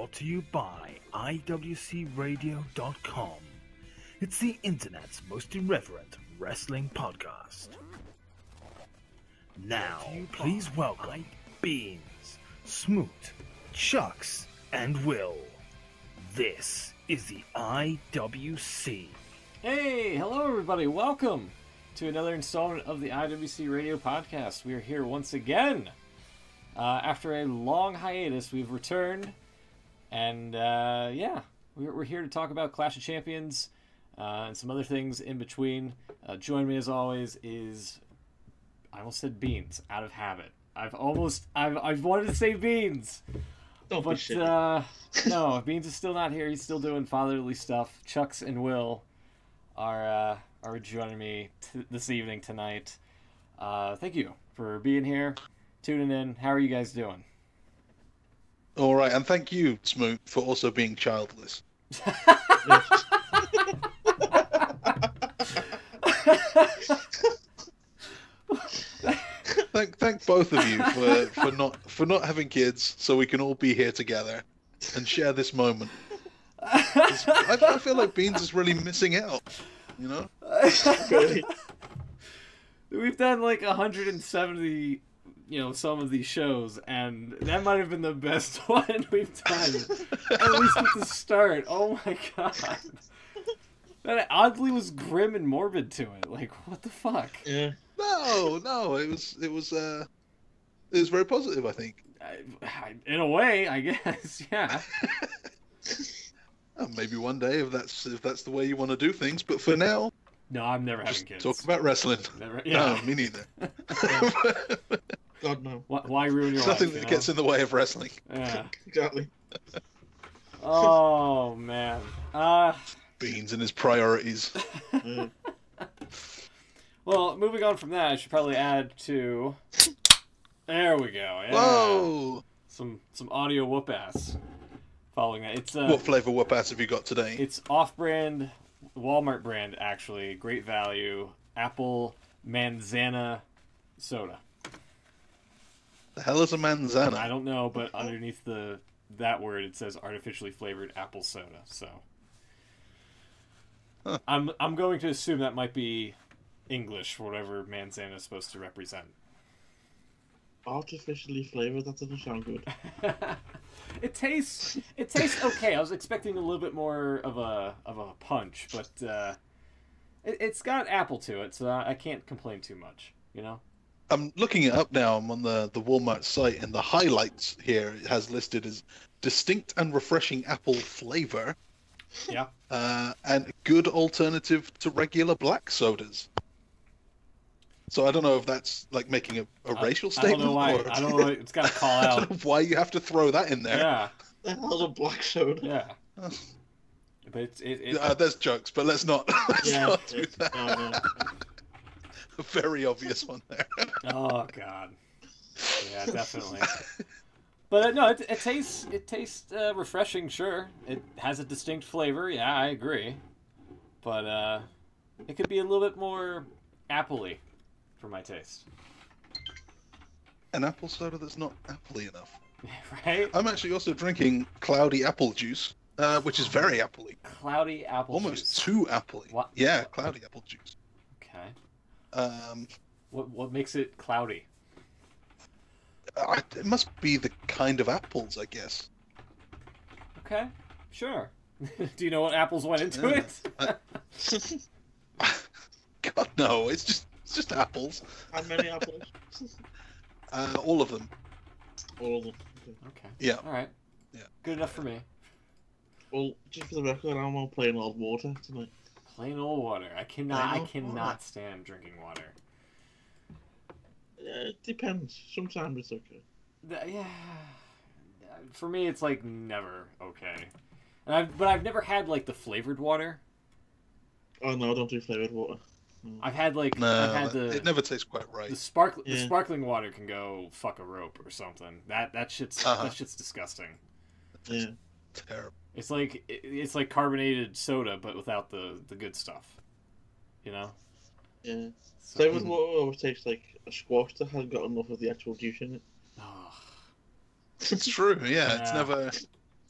Brought to you by IWCRadio.com. It's the internet's most irreverent wrestling podcast. Now, please welcome Beans, Smoot, Chucks, and Will. This is the IWC. Hey, hello everybody. Welcome to another installment of the IWC Radio podcast. We are here once again. After a long hiatus, we've returned. And, we're here to talk about Clash of Champions and some other things in between. Join me, as always, is... I almost said Beans, out of habit. I've wanted to say Beans. Don't be shit. No, Beans is still not here. He's still doing fatherly stuff. Chucks and Will are joining me this evening, tonight. Thank you for being here, tuning in. How are you guys doing? All right, and thank you, Smoot, for also being childless. Thank both of you for not having kids, so we can all be here together and share this moment. I feel like Beans is really missing out, you know? We've done like 170, some of these shows, and that might have been the best one we've done. At least at the start. Oh my god. That oddly was grim and morbid to it. Like, what the fuck? Yeah. No, it was very positive, I think. In a way, I guess, yeah. Maybe one day if that's the way you want to do things, but for now, no, I'm never having kids. Talk about wrestling. Yeah. No, me neither. God no. Why ruin your Nothing life? that gets in the way of wrestling. Yeah. Exactly. Oh man. Beans and his priorities. Well, moving on from that, I should probably add to. There we go. Yeah. Whoa! Some audio whoop ass. Following that, it's what flavor whoop ass have you got today? It's off-brand, Walmart brand actually, great value, apple manzana soda. The hell is a manzana? I don't know, but underneath that word it says artificially flavored apple soda. So huh. I'm going to assume that might be English for whatever manzana is supposed to represent. Artificially flavored? That doesn't sound good. It tastes okay. I was expecting a little bit more of a punch, but it's got apple to it, so I can't complain too much. I'm looking it up now. I'm on the Walmart site, and the highlights here it has listed as distinct and refreshing apple flavor. Yeah. And good alternative to regular black sodas. So I don't know if that's like making a racial statement. I don't know why. I don't know. It's got to call out. I don't know why you have to throw that in there. Yeah. The hell's a black soda? Yeah. But there's jokes, but let's not do that. No. A very obvious one there. Oh god. Yeah, definitely. But no, it tastes refreshing. Sure, it has a distinct flavor. Yeah, I agree. But it could be a little bit more appley for my taste. An apple soda that's not appley enough. Right? I'm actually also drinking cloudy apple juice, which is very appley. Cloudy apple Almost juice. too appley. What? Yeah, cloudy apple juice. Okay. What makes it cloudy? It must be the kind of apples, I guess. Okay, sure. Do you know what apples went into it? God no, it's just apples. How many apples? All of them. All of them. Okay. Yeah. All right. Yeah. Good enough for me. Well, just for the record, I'm on plain old water tonight. Plain old water. I cannot stand drinking water. Yeah, it depends. Sometimes it's okay. Yeah. For me, it's like never okay. But I've never had like the flavored water. Oh no, I don't do flavored water. I've had like it never tastes quite right. The sparkling water can go fuck a rope or something. That shit's disgusting. Yeah. Terrible. It's like carbonated soda, but without the good stuff. Yeah. So, Flavored water always tastes like a squash that hasn't got enough of the actual juice in it. oh, It's true. Yeah, it's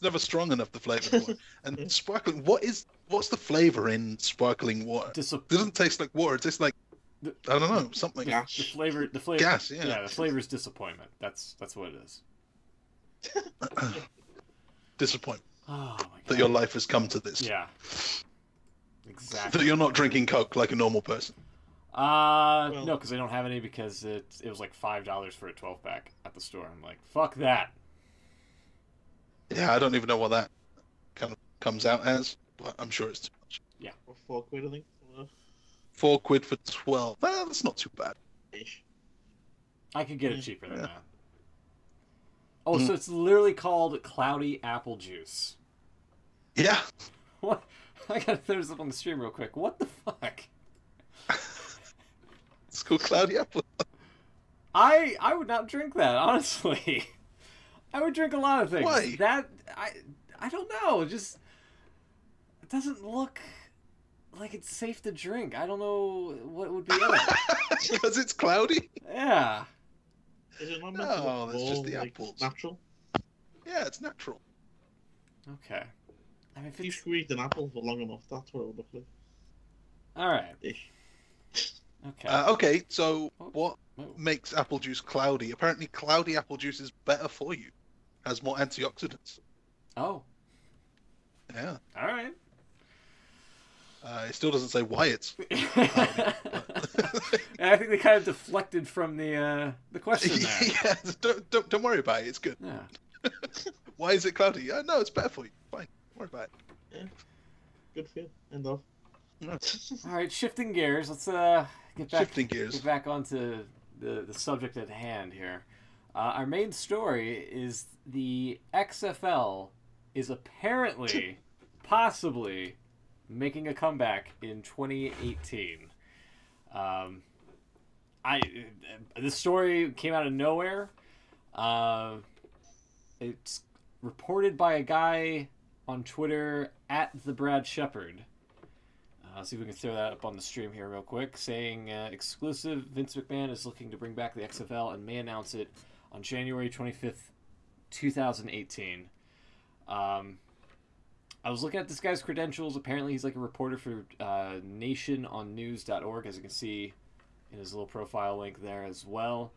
never strong enough, the flavor. Water. And sparkling, what's the flavor in sparkling water? It doesn't taste like water. It tastes like I don't know, something. The flavor. Gas. Yeah. Yeah, the flavor is disappointment. That's what it is. Disappointment. Oh my God. That your life has come to this. Yeah. Exactly. That you're not drinking Coke like a normal person. No, because I don't have any because it was like $5 for a 12-pack at the store. I'm like, fuck that. Yeah, I don't even know what that kind of comes out as, but I'm sure it's too much. Yeah. Or £4, I think. £4 for 12. Well, that's not too bad. Ish. I could get it cheaper than that. Oh, so it's literally called Cloudy Apple Juice. Yeah. What? I gotta throw this up on the stream real quick. What the fuck? It's called Cloudy Apple. I would not drink that, honestly. I would drink a lot of things. Why? I don't know. It doesn't look like it's safe to drink. I don't know what would be in it. Because it's cloudy? Yeah. Is it not No, that's just the like, apples. natural? Yeah, it's natural. Okay. I mean, if If you it's... squeezed an apple for long enough, that's what it would look like. Alright. Ish. Okay. Okay, so what Oh. makes apple juice cloudy? Apparently, cloudy apple juice is better for you. Has more antioxidants. Oh. Yeah. Alright. It still doesn't say why it's cloudy. I think they kind of deflected from the question there. Yeah, don't worry about it. It's good. Yeah. Why is it cloudy? No, it's better for you. Fine. Don't worry about it. Yeah. Good for you. End of. All right, shifting gears. Let's get back onto the subject at hand here. Our main story is the XFL is apparently, possibly, making a comeback in 2018. This story came out of nowhere. It's reported by a guy on Twitter at the Brad Shepard. See if we can throw that up on the stream here real quick. Saying exclusive, Vince McMahon is looking to bring back the XFL and may announce it on January 25th, 2018. I was looking at this guy's credentials. Apparently he's like a reporter for nationonnews.org, as you can see in his little profile link there as well.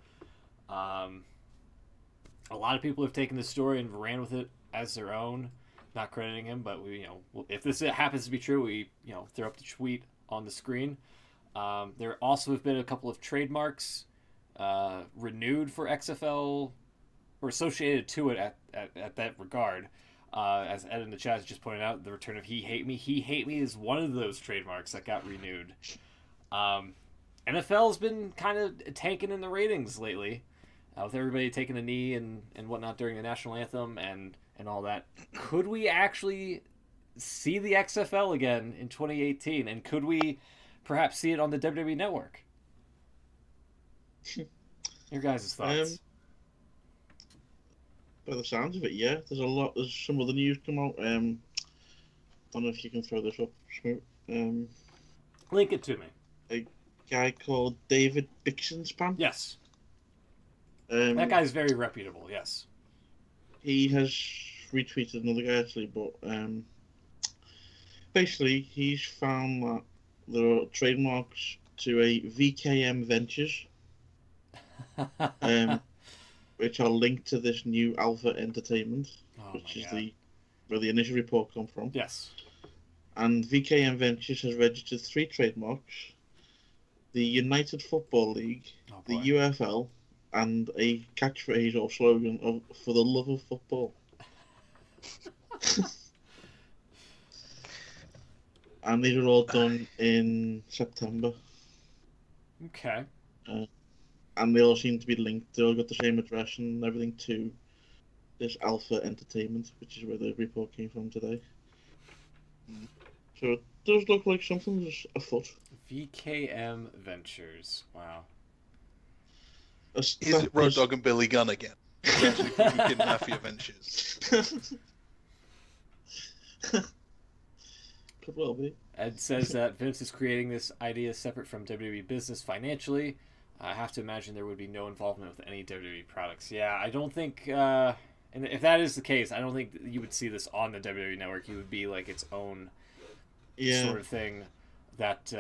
A lot of people have taken this story and ran with it as their own. Not crediting him, but we, if this happens to be true, we, throw up the tweet on the screen. There also have been a couple of trademarks renewed for XFL or associated to it at that regard. As Ed in the chat has just pointed out, the return of He Hate Me. He Hate Me is one of those trademarks that got renewed. NFL's been kind of tanking in the ratings lately, with everybody taking a knee and whatnot during the national anthem and all that. Could we actually see the XFL again in 2018? And could we perhaps see it on the WWE Network? Your guys' thoughts? By the sounds of it, yeah. There's some other news come out. Don't know if you can throw this up, Smoot. Link it to me. A guy called David Bixenspan. Yes. That guy's very reputable, yes. He has retweeted another guy actually, but basically he's found that there are trademarks to a VKM Ventures, which are linked to this new Alpha Entertainment, which is where the initial report come from. Yes. And VKM Ventures has registered 3 trademarks: the United Football League, the UFL, and a catchphrase or slogan of "For the love of football." And these were all done in September. Okay. And they all seem to be linked. They all got the same address and everything to this Alpha Entertainment, which is where the report came from today. So it does look like something's afoot. VKM Ventures. Wow. Is it Road Dogg and Billy Gunn again? Weekend Mafia Ventures. Could well be. Ed says that Vince is creating this idea separate from WWE business financially. I have to imagine there would be no involvement with any WWE products. Yeah, I don't think And if that is the case, I don't think that you would see this on the WWE Network. It would be like its own sort of thing that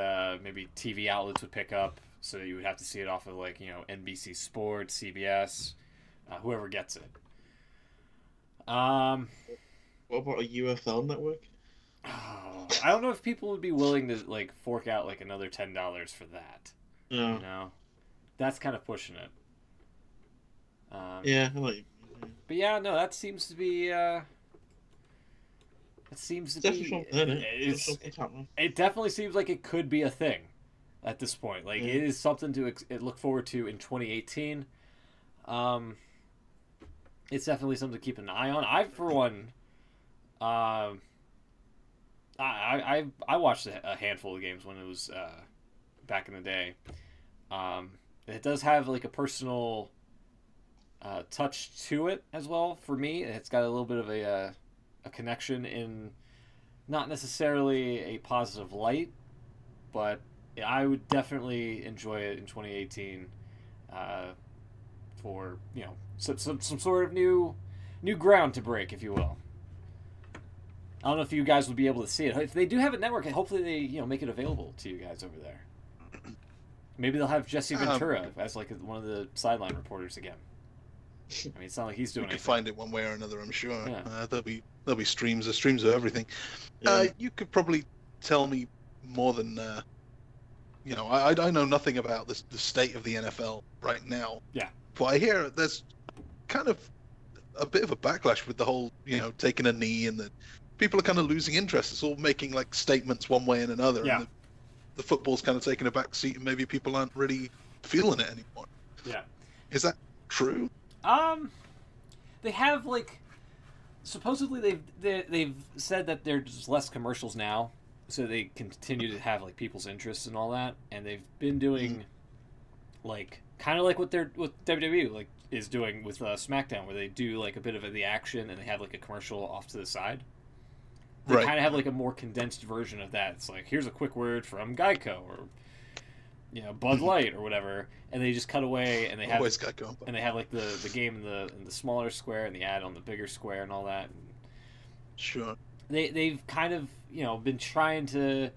maybe TV outlets would pick up. So you would have to see it off of like, you know, NBC Sports, CBS, whoever gets it. What about a UFL network? I don't know if people would be willing to like fork out like another $10 for that. No. You know, that's kind of pushing it. Yeah, I like. But yeah, no, that seems to be. It definitely seems like it could be a thing at this point. Like it is something to look forward to in 2018. It's definitely something to keep an eye on. I, for one, I watched a handful of games when it was back in the day. It does have like a personal touch to it as well for me. It's got a little bit of a connection in not necessarily a positive light, but I would definitely enjoy it in 2018 for, you know, some sort of new ground to break, if you will. I don't know if you guys would be able to see it. If they do have a network, hopefully they, you know, make it available to you guys over there. Maybe they'll have Jesse Ventura as like one of the sideline reporters again. I mean, it's not like he's doing anything. You can find it one way or another, I'm sure. Yeah. There'll be streams. There's streams of everything. You could probably tell me more than you know. I know nothing about the state of the NFL right now. Yeah. But I hear there's kind of a bit of a backlash with the whole, you know, taking a knee, and that people are kind of losing interest. It's all making like statements one way and another. Yeah. And the football's kind of taking a back seat, and maybe people aren't really feeling it anymore. Yeah. Is that true? They have like supposedly they've said that there's less commercials now, so they continue to have like people's interests and all that, and they've been doing like kind of like what WWE like is doing with SmackDown, where they do like a bit of the action and they have like a commercial off to the side. They kind of have like a more condensed version of that. It's like, here's a quick word from Geico or, you know, Bud Light or whatever, and they just cut away and they have Geico. And they have like the game in the smaller square and the ad on the bigger square and all that. And sure. They've kind of, you know, been trying to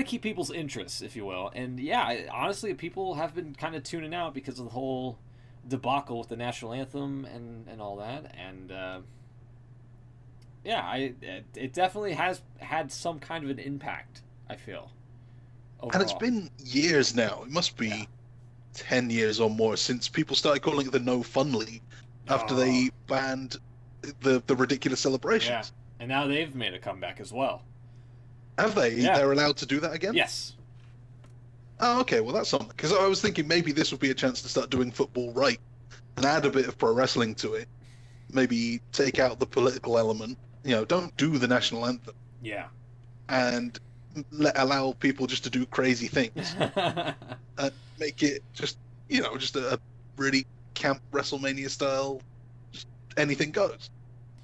keep people's interests, if you will. And yeah, honestly, people have been kind of tuning out because of the whole debacle with the national anthem and all that. And yeah, it definitely has had some kind of an impact, I feel. Overall. And it's been years now. It must be 10 years or more since people started calling it the No Fun League after they banned the ridiculous celebrations. Yeah, and now they've made a comeback as well. Have they? Yeah. They're allowed to do that again? Yes. Oh, okay. Well, that's something. Because I was thinking maybe this would be a chance to start doing football right and add a bit of pro wrestling to it. Maybe take out the political element. You know, don't do the national anthem. Yeah. And allow people just to do crazy things. And make it just, you know, just a really camp WrestleMania style, just anything goes.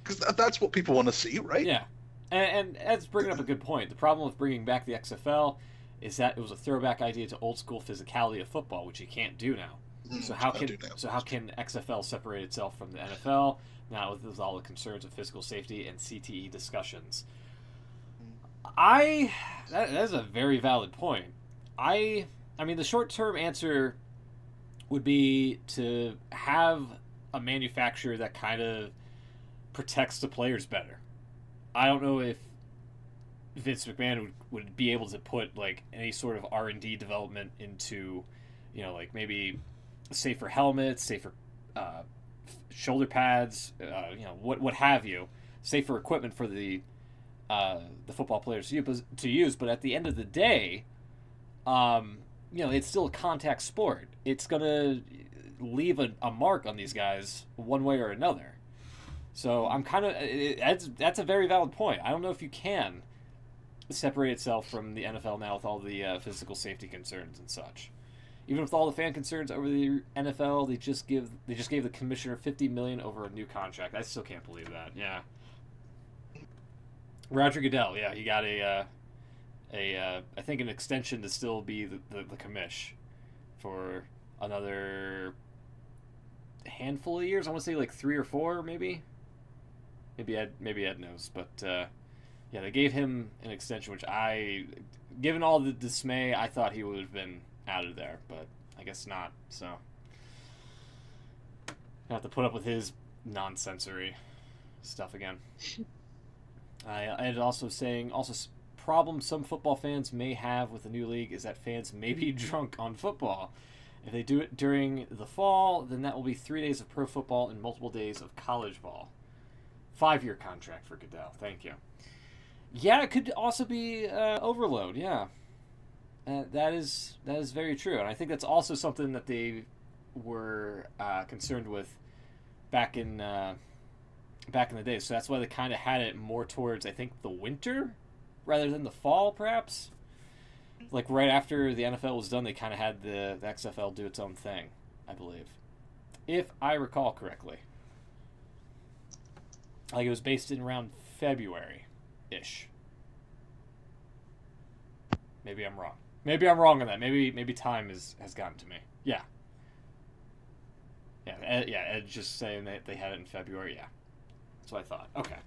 Because that's what people want to see, right? Yeah. And Ed's bringing up a good point. The problem with bringing back the XFL is that it was a throwback idea to old school physicality of football, which you can't do now. So how can XFL separate itself from the NFL now with all the concerns of physical safety and CTE discussions? That is a very valid point. I mean, the short-term answer would be to have a manufacturer that kind of protects the players better. I don't know if Vince McMahon would be able to put like any sort of R&D development into, you know, like maybe safer helmets, safer shoulder pads, you know, what have you, safer equipment for the football players to use. But at the end of the day, you know, it's still a contact sport. It's gonna leave a mark on these guys one way or another. So I'm kind of that's a very valid point. I don't know if you can separate itself from the NFL now with all the physical safety concerns and such. Even with all the fan concerns over the NFL, they just gave the commissioner $50 million over a new contract. I still can't believe that. Yeah. Roger Goodell, yeah, he got I think an extension to still be the commish for another handful of years. I want to say like 3 or 4, maybe. Maybe Ed knows, but yeah, they gave him an extension, which given all the dismay, I thought he would have been out of there, but I guess not. So I have to put up with his nonsensory stuff again. Ed also saying, problem some football fans may have with the new league is that fans may be drunk on football. If they do it during the fall, then that will be 3 days of pro football and multiple days of college ball. 5-year contract for Goodell. Thank you. Yeah, it could also be overload. Yeah, that is very true, and I think that's also something that they were concerned with back in the day. So that's why they kind of had it more towards, I think, the winter rather than the fall, perhaps. Like right after the NFL was done, they kind of had the XFL do its own thing, I believe, if I recall correctly. Like it was based in around February-ish. Maybe I'm wrong. Maybe I'm wrong on that. Maybe time has gotten to me. Yeah. Ed's just saying that they had it in February. Yeah, that's what I thought. Okay.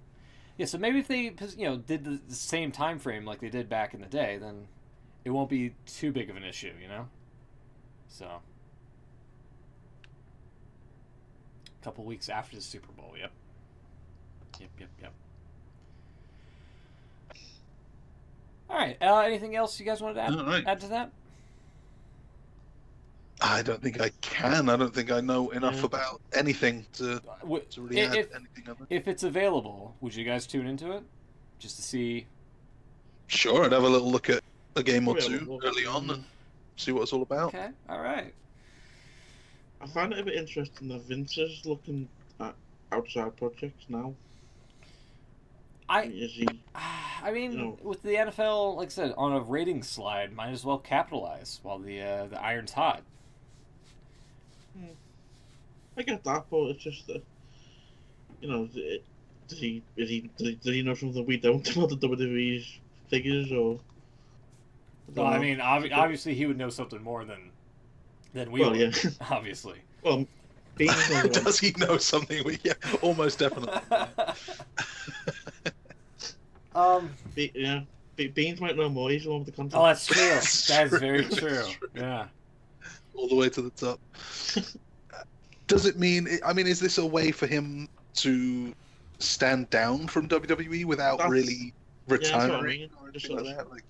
Yeah, so maybe if they did the same time frame like they did back in the day, then it won't be too big of an issue, So, a couple weeks after the Super Bowl. Yep. All right. Anything else you guys wanted to add to that? I don't think I can. I don't think I know enough about anything to really add anything other. If it's available, would you guys tune into it just to see? Sure, I'd have a little look at a game or two early on and see what it's all about. Okay, all right. I find it a bit interesting that Vince is looking at outside projects now. I mean, with the NFL, like I said, on a ratings slide, might as well capitalize while the iron's hot. I get that, but it's just that, does he know something we don't about the WWE's figures, or? Well, I mean, obviously he would know something more than we would. Yeah. Obviously. Well, does he know something? Yeah, almost definitely. Beans might know more. He's the one with the content. Oh, that's true. That's very true. Yeah. All the way to the top. Does it mean? I mean, is this a way for him to stand down from WWE without really retiring or anything like that? Like,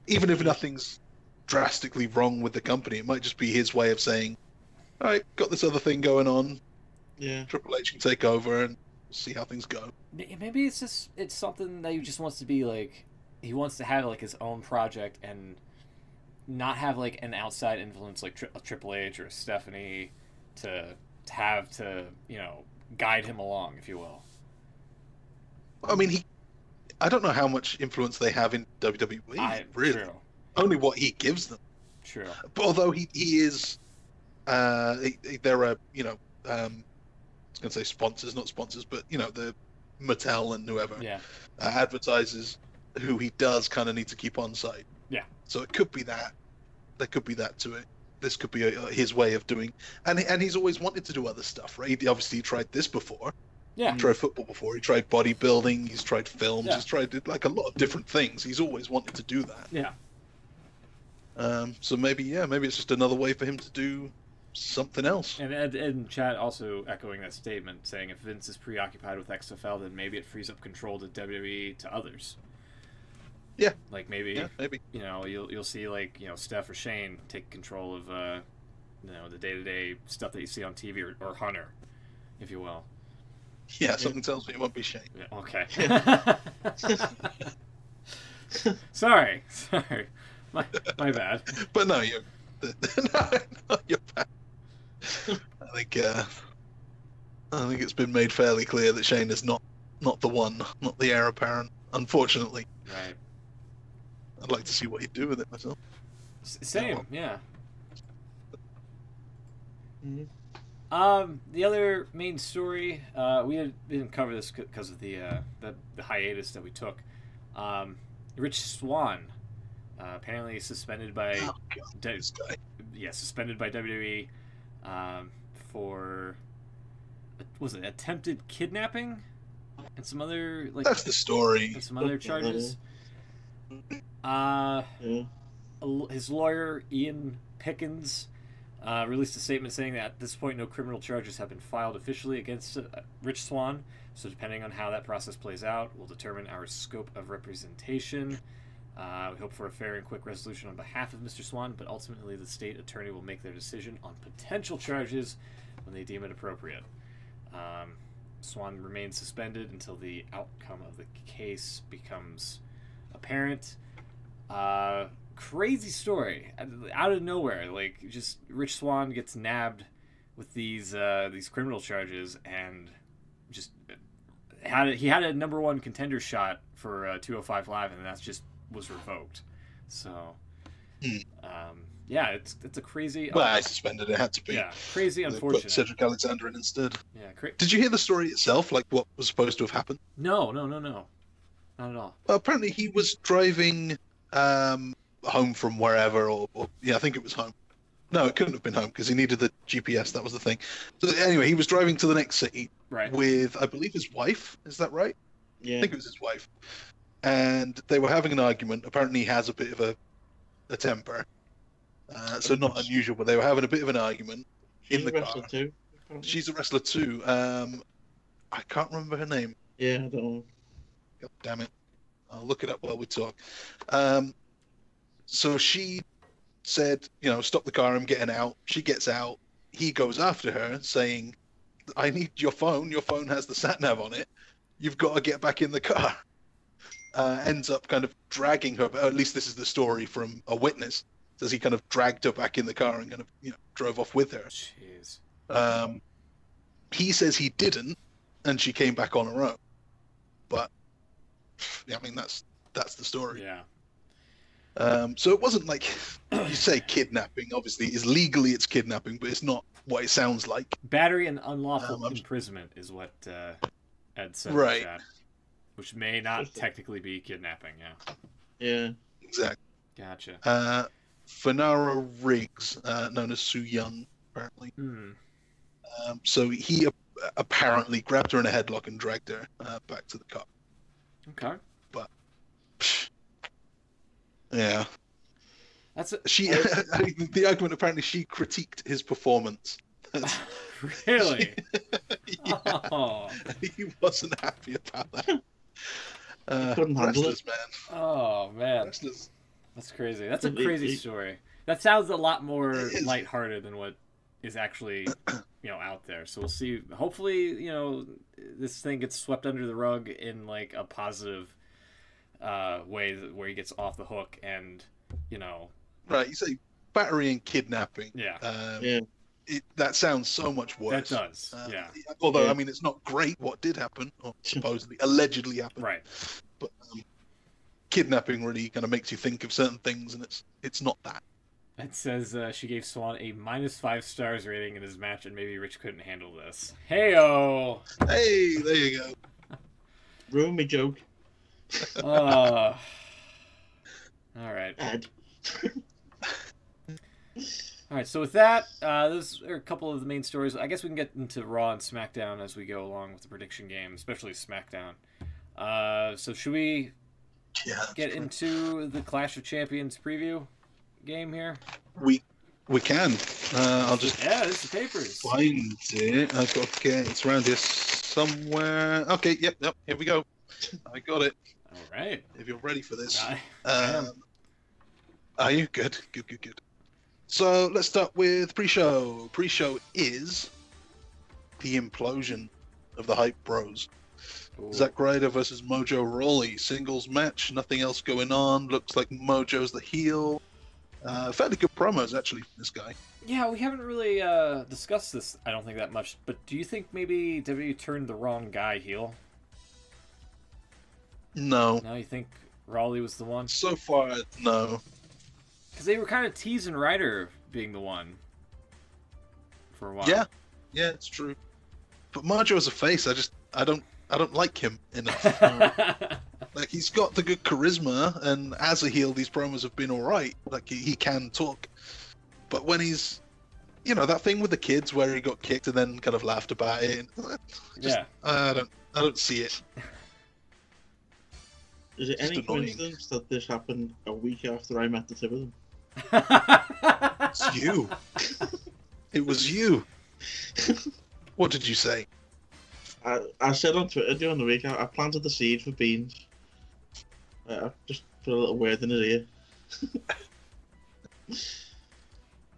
even if nothing's drastically wrong with the company, it might just be his way of saying, "All right, got this other thing going on. Yeah, Triple H can take over and see how things go." Maybe it's something that he just wants to be like. He wants to have like his own project and not have like an outside influence like Triple H or Stephanie to have to guide him along, if you will. I mean, I don't know how much influence they have in WWE. Really, true. Only what he gives them. True. But although he is, there are I was going to say sponsors, not sponsors, but the Mattel and whoever advertisers who he does kind of need to keep on side. Yeah. So it could be that. There could be that to it. This could be his way of doing, and he's always wanted to do other stuff, right? He obviously tried this before. Yeah. He tried football before. He tried bodybuilding. He's tried films. Yeah. He's tried like a lot of different things. He's always wanted to do that. Yeah. So maybe it's just another way for him to do something else. And Ed in chat also echoing that statement, saying if Vince is preoccupied with XFL, then maybe it frees up control to WWE to others. Yeah. Like maybe. Yeah, maybe. You'll see like Steph or Shane take control of the day-to-day stuff that you see on TV, or Hunter, if you will. Yeah, something tells me it won't be Shane. Yeah, okay. Sorry, my bad. But no, you're bad. I think it's been made fairly clear that Shane is not the one, not the heir apparent. Unfortunately. Right. I'd like to see what he'd do with it myself. Same, yeah. Mm-hmm. The other main story, we didn't cover this because of the hiatus that we took. Rich Swann, apparently suspended by this guy. suspended by WWE for was it attempted kidnapping and some other like That's the story. and some other charges. Yeah. His lawyer Ian Pickens released a statement saying that at this point no criminal charges have been filed officially against Rich Swann. So depending on how that process plays out, we'll determine our scope of representation. We hope for a fair and quick resolution on behalf of Mr. Swann, but ultimately the state attorney will make their decision on potential charges when they deem it appropriate. Swann remains suspended until the outcome of the case becomes apparent. Crazy story. Out of nowhere, like, just Rich Swann gets nabbed with these criminal charges and just he had a number one contender shot for 205 Live, and that's just was revoked. So, yeah, it's a crazy. Well, I suspended it. Had to be. Yeah, crazy. They Unfortunate. put Cedric Alexander in instead. Yeah. Did you hear the story itself? Like what was supposed to have happened? No, not at all. Well, apparently he was driving home from wherever, or I think it was home. No, it couldn't have been home because he needed the GPS. That was the thing. So anyway, he was driving to the next city with, I believe, his wife. Is that right? Yeah. I think it was his wife. And they were having an argument. Apparently, he has a bit of a temper. So not unusual, but they were having a bit of an argument in the car. Too, She's a wrestler too. I can't remember her name. Yeah, I don't know. God damn it. I'll look it up while we talk. So she said, stop the car, I'm getting out. She gets out. He goes after her saying, I need your phone. Your phone has the sat-nav on it. You've got to get back in the car. Ends up kind of dragging her, at least this is the story from a witness, says he kind of dragged her back in the car and kind of, drove off with her. Jeez. He says he didn't, and she came back on her own. But, I mean, that's the story. Yeah. So it wasn't like you say kidnapping. Obviously, legally it's kidnapping, but it's not what it sounds like. Battery and unlawful imprisonment is what Ed said. Right. In chat, which may not technically be kidnapping. Yeah. Yeah. Exactly. Gotcha. Fenara Riggs, known as Soo Young, apparently. So he apparently grabbed her in a headlock and dragged her back to the car. Okay. But yeah, she. The argument apparently she critiqued his performance. Really? Yeah. Oh. He wasn't happy about that. Couldn't handle Wrestlers, it. man. Oh man, Wrestlers. that's crazy. That's a crazy story. That sounds a lot more lighthearted than what is actually out there. So we'll see. Hopefully, this thing gets swept under the rug in like a positive way where he gets off the hook and Right, you say battery and kidnapping. Yeah. That sounds so much worse. That does. Yeah. Although, I mean, it's not great what did happen, or supposedly, allegedly happened. Right. But kidnapping really kind of makes you think of certain things, and it's not that. It says she gave Swann a -5 stars rating in his match, and maybe Rich couldn't handle this. Hey-o! Hey, there you go. Ruin me joke. All right. Ed. All right, so with that, those are a couple of the main stories. I guess we can get into Raw and SmackDown as we go along with the prediction game, especially SmackDown. So should we get into the Clash of Champions preview game here? We can. I'll just there's the papers. find it. I've got it's around here somewhere. Okay, yep, here we go. I got it. All right. If you're ready for this. I am. Are you? Good. So let's start with pre-show. Pre-show is the implosion of the Hype Bros. Ooh. Zack Ryder versus Mojo Rawley. Singles match, nothing else going on. Looks like Mojo's the heel. Fairly good promos, actually, from this guy. Yeah, we haven't really discussed this, I don't think, that much. But do you think maybe WWE turned the wrong guy heel? No. No, you think Rawley was the one? So far, no. Because they were kind of teasing Ryder being the one for a while. Yeah, it's true. But Mojo as a face, I don't like him enough. Like, he's got the good charisma, and as a heel, these promos have been all right. Like, he can talk, but when he's you know, that thing with the kids where he got kicked and then kind of laughed about it. Yeah. I don't see it. Is it Just any annoying. coincidence that this happened a week after I met the two of them? It's you. It was you. What did you say? I said on Twitter during the week, I planted the seed for Beans. I just put a little word in his ear.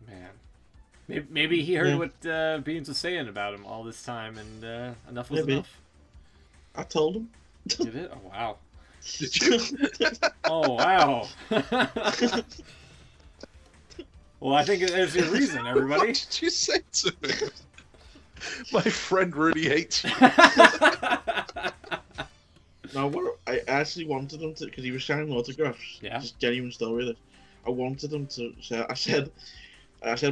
Man. Maybe he heard what Beans was saying about him all this time, and enough was enough. I told him. Did it? Oh, wow. Did you? Oh, wow. Well, I think there's a reason, everybody. What did you say to him? My friend really hates you. No, what I actually wanted him to, because he was signing autographs. Yeah. Just genuine story. This. I wanted him to say. I said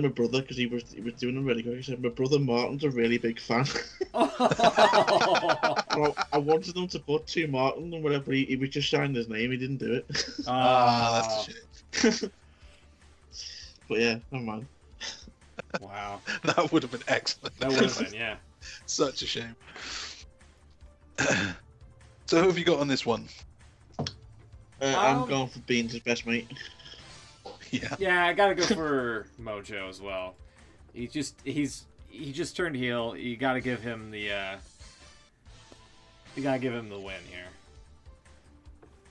my brother, because he was doing them really good. I said my brother Martin's a really big fan. I wanted him to put to Martin and whatever. He was just signing his name. He didn't do it. That's a shame. But yeah, never mind. Wow. That would have been excellent. That would have been, yeah. Such a shame. So who have you got on this one? I'm going for Beans, his best mate. Yeah. Yeah, I gotta go for Mojo as well. He just turned heel. You gotta give him the win here.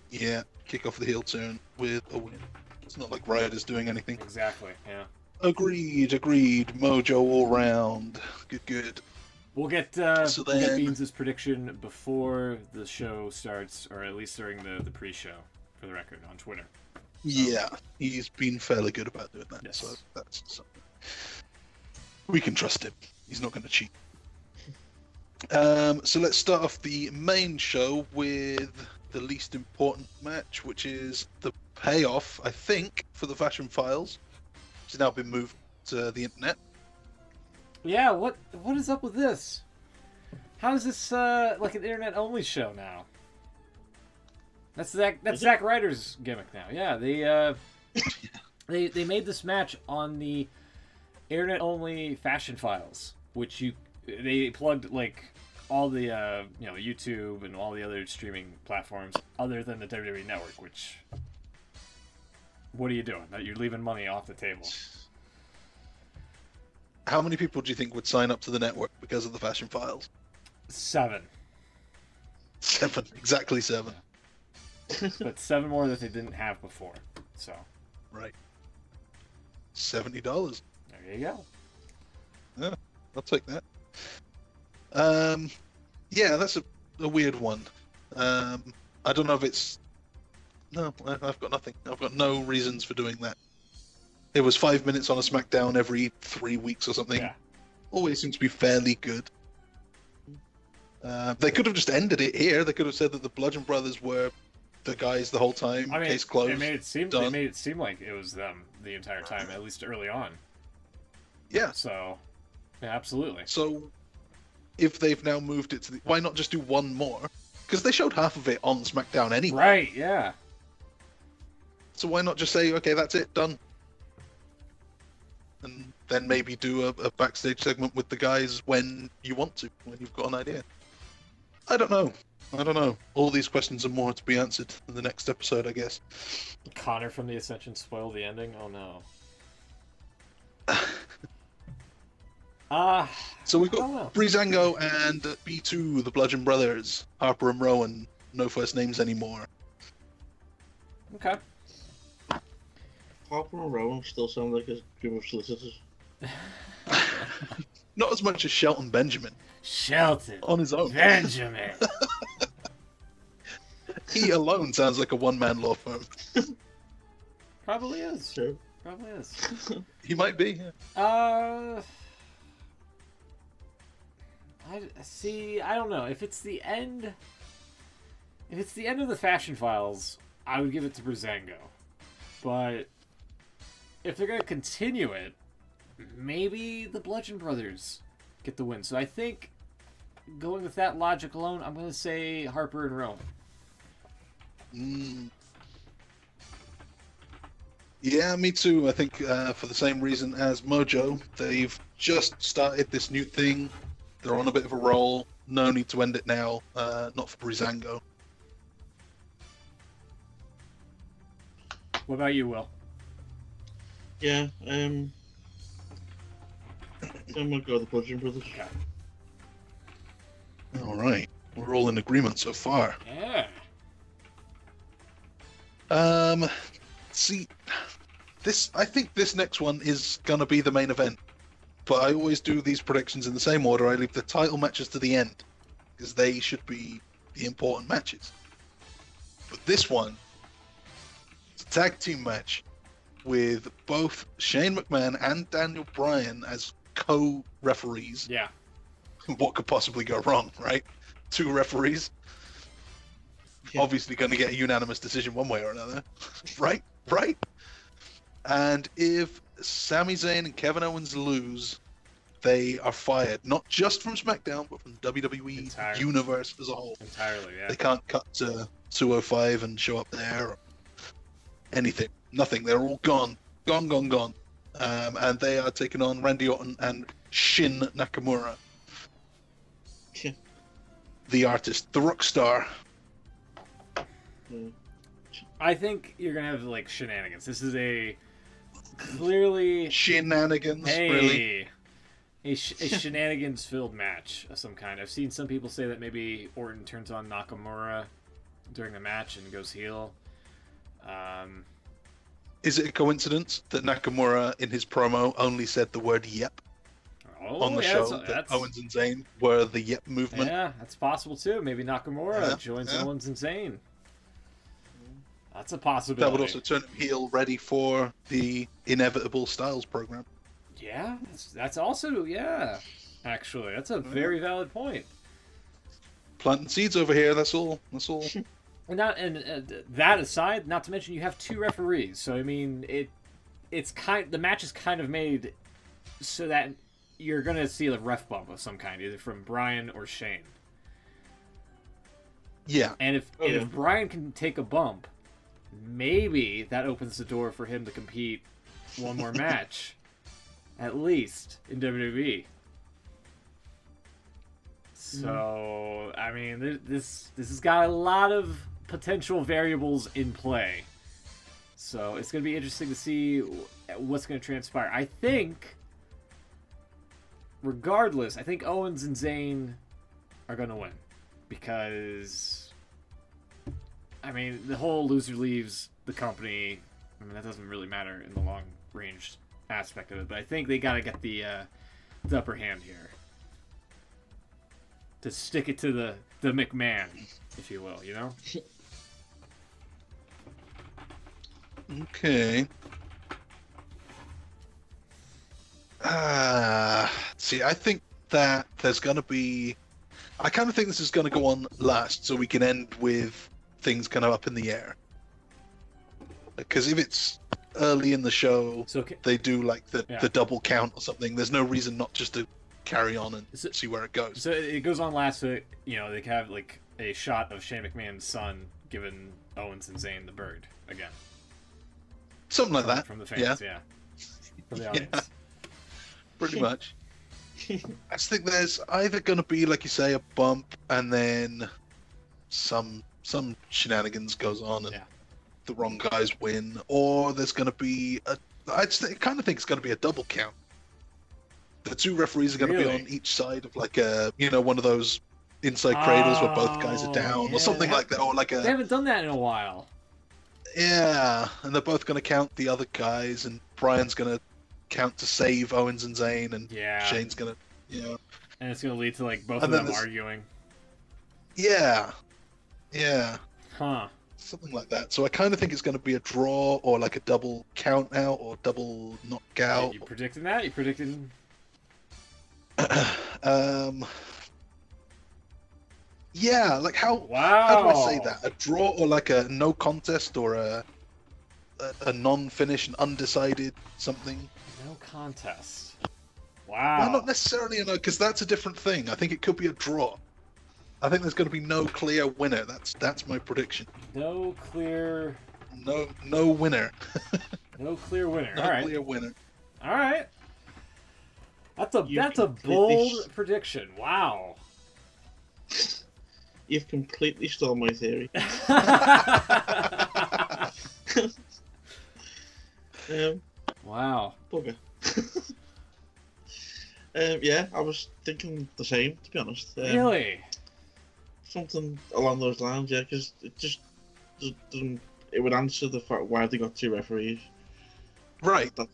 Yeah, kick off the heel turn with a win. It's not like Riot is doing anything. Exactly, yeah. Agreed. Mojo all round. Good. We'll get Beans' prediction before the show starts, or at least during the pre-show, for the record, on Twitter. Yeah, he's been fairly good about doing that. Yes. So that's something. We can trust him. He's not going to cheat. So let's start off the main show with the least important match, which is the payoff, I think, for the Fashion Files, which has now been moved to the internet. Yeah, what is up with this? How is this like an internet-only show now? That's Zack Ryder's gimmick now. Yeah, they made this match on the internet-only Fashion Files, which they plugged like all the YouTube and all the other streaming platforms other than the WWE Network. Which, what are you doing? You're leaving money off the table. How many people do you think would sign up to the network because of the Fashion Files? 7. 7, exactly 7. But 7 more that they didn't have before. So. Right. $70. There you go. Yeah, I'll take that. Yeah, that's a weird one. I don't know if it's... No, I've got nothing. I've got no reasons for doing that. It was 5 minutes on a SmackDown every 3 weeks or something. Yeah. Always seems to be fairly good. They could have just ended it here. They could have said that the Bludgeon Brothers were the guys the whole time. I mean, case closed. They made it seem like it was them the entire time, at least early on. Yeah. So, yeah, absolutely. So, if they've now moved it to why not just do one more? Because they showed half of it on SmackDown anyway. Right, yeah. So why not just say, okay, that's it, done? And then maybe do a backstage segment with the guys when you want to, when you've got an idea. I don't know. All these questions and more to be answered in the next episode, I guess. Connor from the Ascension spoiled the ending? Oh no. So we've got Breezango and B2, the Bludgeon Brothers, Harper and Rowan, no first names anymore. Okay. Harper and Rowan still sound like a group of solicitors. Not as much as Shelton Benjamin. Shelton on his own. Benjamin. He alone sounds like a one-man law firm. Probably is. Sure. Probably is. He might be. Yeah. I don't know. If it's the end of the Fashion Files, I would give it to Breezango. But if they're gonna continue it, maybe the Bludgeon Brothers get the win. So I think, going with that logic alone, I'm gonna say Harper and Rowan. Yeah, me too. I think for the same reason as Mojo, they've just started this new thing. They're on a bit of a roll. No need to end it now. Not for Breezango. What about you, Will? Yeah, I'm gonna go with the Bludgeon Brothers. Okay. All right, we're all in agreement so far. Yeah. See, I think this next one is gonna be the main event, but I always do these predictions in the same order. I leave the title matches to the end because they should be the important matches. But this one, it's a tag team match with both Shane McMahon and Daniel Bryan as co-referees. Yeah. What could possibly go wrong, right? Two referees. Yeah. Obviously going to get a unanimous decision one way or another. Right? And if Sami Zayn and Kevin Owens lose, they are fired. Not just from SmackDown, but from WWE universe as a whole. Entirely, yeah. They can't cut to 205 and show up there or anything. Nothing. They're all gone. Gone. And they are taking on Randy Orton and Shin Nakamura. Yeah. The artist, the rock star. I think you're gonna have like shenanigans. This is a clearly Shenanigans, really? a shenanigans-filled match of some kind. I've seen some people say that maybe Orton turns on Nakamura during the match and goes heel. Is it a coincidence that Nakamura in his promo only said the word "yep" on the show? That Owens and Zayn were the "yep" movement. Yeah, that's possible too. Maybe Nakamura joins Owens and Zayn. That's a possibility. That would also turn him heel, ready for the inevitable Styles program. Yeah, that's also Actually, that's a very valid point. Planting seeds over here. That's all. And that aside, not to mention you have two referees. So I mean, the match is kind of made so that you're gonna see a ref bump of some kind, either from Bryan or Shane. Yeah. And if Bryan can take a bump, maybe that opens the door for him to compete one more match, at least in WWE. So I mean, this has got a lot of potential variables in play. So it's going to be interesting to see what's going to transpire. I think, regardless, I think Owens and Zayn are going to win. Because, I mean, the whole loser leaves the company, I mean, that doesn't really matter in the long-range aspect of it. But I think they got to get the upper hand here. To stick it to the McMahon, if you will, you know? Okay. See, I think that there's going to be... I kind of think this is going to go on last, so we can end with things kind of up in the air. Because if it's early in the show, they do like the double count or something, there's no reason not just to carry on and see where it goes. So it goes on last, so, you know, they have like a shot of Shane McMahon's son giving Owens and Zayn the bird again. Something like that. From the fans, yeah. From the audience. Yeah. Pretty much. I just think there's either going to be, like you say, a bump and then some shenanigans goes on and the wrong guys win, or there's going to be I kind of think it's going to be a double count. The two referees are going to be on each side of like one of those inside cradles where both guys are down or something like that, or like they haven't done that in a while. Yeah, and they're both going to count the other guys, and Bryan's going to count to save Owens and Zayn, and Shane's going to, and it's going to lead to like both of them arguing. Yeah, huh? Something like that. So I kind of think it's going to be a draw or like a double count out or double knockout. You predicting that? You predicting? Yeah, like how do I say that? A draw or like a no contest or a non-finish, an undecided something? No contest. Wow. Well, not necessarily a no, because that's a different thing. I think it could be a draw. I think there's going to be no clear winner. That's my prediction. No clear no winner. No clear winner. No All right. clear winner. All right. That's a completely bold prediction. Wow. You've completely stole my theory. Wow. Bugger. Yeah, I was thinking the same, to be honest. Really? Something along those lines, yeah, because it just doesn't. It would answer the fact why they got 2 referees. Right. That's,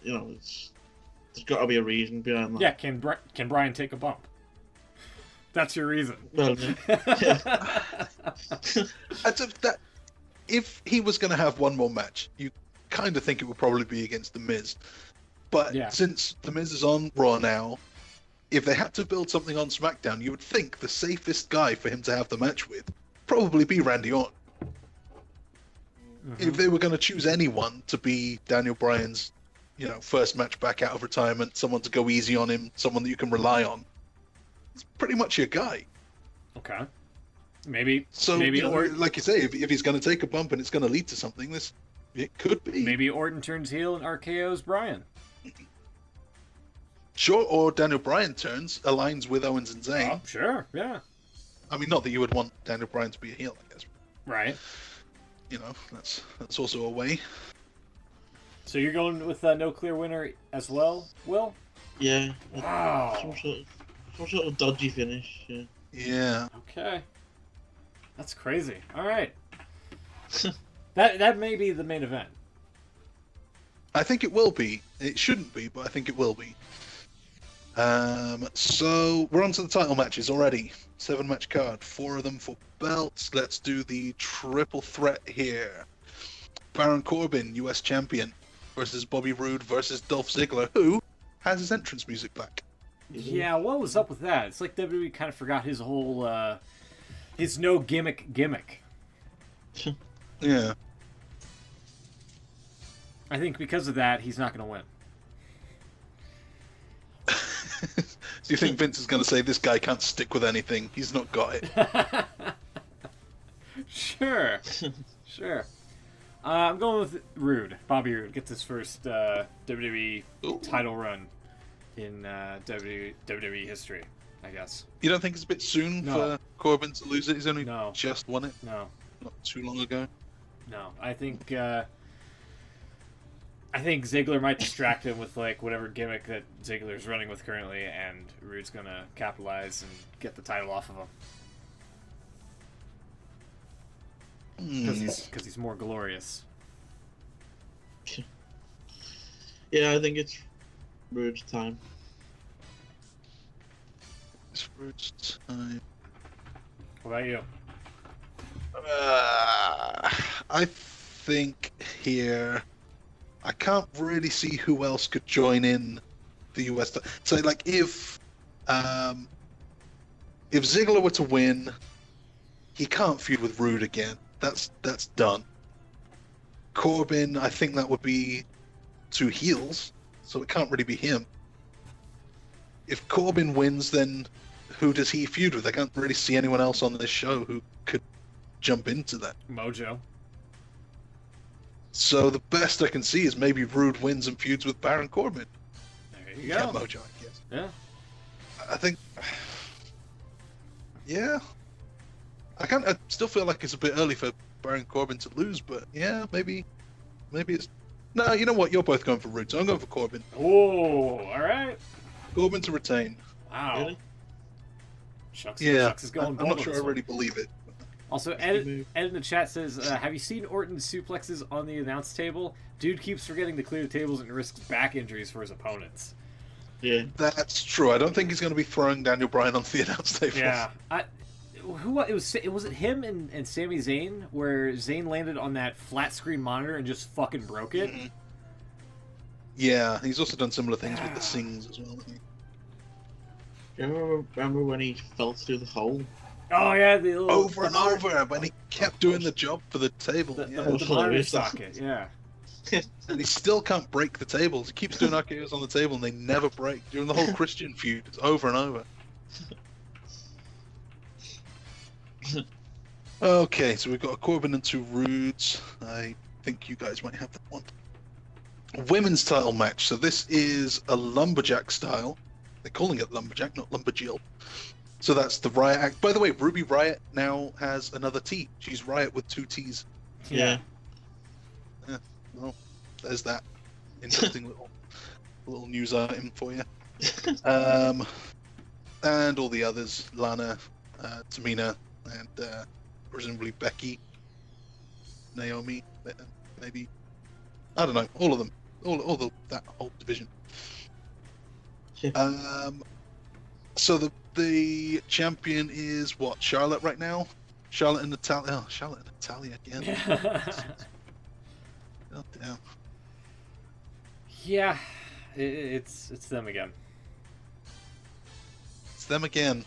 there's got to be a reason behind that. Yeah. Can Brian take a bump? That's your reason. Well, yeah. If he was going to have one more match, you kind of think it would probably be against The Miz. But since The Miz is on Raw now, if they had to build something on SmackDown, you would think the safest guy for him to have the match with probably be Randy Orton. If they were going to choose anyone to be Daniel Bryan's, first match back out of retirement, someone to go easy on him, someone that you can rely on, it's pretty much your guy. Okay. Maybe. So, Orton, like you say, if he's going to take a bump and it's going to lead to something, it could be. Maybe Orton turns heel and RKO's Bryan. Sure, or Daniel Bryan aligns with Owens and Zayn. Oh, sure, yeah. I mean, not that you would want Daniel Bryan to be a heel, I guess. Right. That's also a way. So you're going with no clear winner as well, Will? Yeah. Wow. Some sort of dodgy finish. Yeah. Yeah. Okay. That's crazy. All right. That may be the main event. I think it will be. It shouldn't be, but I think it will be. So we're on to the title matches already. 7-match card, 4 of them for belts. Let's do the triple threat here. Baron Corbin, US champion, versus Bobby Roode versus Dolph Ziggler, who has his entrance music back. Yeah, what was up with that? It's like WWE kind of forgot his whole, his no gimmick. Yeah. I think because of that, he's not going to win. Do you think Vince is going to say, this guy can't stick with anything? He's not got it. Sure. I'm going with Roode. Bobby Roode gets his first WWE title run in WWE history, I guess. You don't think it's a bit soon for Corbin to lose it? He's only just won it? No. Not too long ago? No. I think Ziggler might distract him with whatever gimmick that Ziggler's running with currently, and Roode's gonna capitalize and get the title off of him because he's more glorious. Yeah, I think it's Roode's time. It's Roode's time. What about you? I think here, I can't really see who else could join in the US. So, if Ziggler were to win, he can't feud with Roode again. That's done. Corbin, I think that would be 2 heels, so it can't really be him. If Corbin wins, then who does he feud with? I can't really see anyone else on this show who could jump into that. Mojo. So the best I can see is maybe Roode wins and feuds with Baron Corbin. There you go. Yeah, Mojo, I guess. Yeah. I think... Yeah. I still feel like it's a bit early for Baron Corbin to lose, but yeah, maybe it's... No, you know what? You're both going for Roode, so I'm going for Corbin. Oh, all right. Corbin to retain. Wow. Really? Shucks is I'm going not sure I really believe it. Also, Ed in the chat says, have you seen Orton's suplexes on the announce table? Dude keeps forgetting to clear the tables and risks back injuries for his opponents. Yeah. That's true. I don't think he's going to be throwing Daniel Bryan onto the announce table. Yeah. Was it him and Sami Zayn, where Zayn landed on that flat screen monitor and just fucking broke it? Mm-hmm. Yeah, he's also done similar things with the sings as well, I think. Do you remember when he fell through the hole? Oh yeah, over and over when he kept doing the job for the table. The monitor socket, yeah. And he still can't break the tables. He keeps doing RKOs on the table and they never break. During the whole Christian feud, it's over and over. Okay, so we've got a Corbin and 2 Rudes. I think you guys might have that one. Women's title match. So this is a lumberjack style. They're calling it lumberjack, not lumberjill. So that's the Riot Act. By the way, Ruby Riot now has another T. She's Riot with 2 T's. Yeah. Yeah. Well, there's that interesting little news item for you. And all the others: Lana, Tamina, and presumably Becky, Naomi, maybe. I don't know. All of them. That whole division. Yeah. So the champion is what? Charlotte right now. Charlotte and Natalia. Oh, Charlotte and Natalia again. God damn. Yeah, it's them again. It's them again.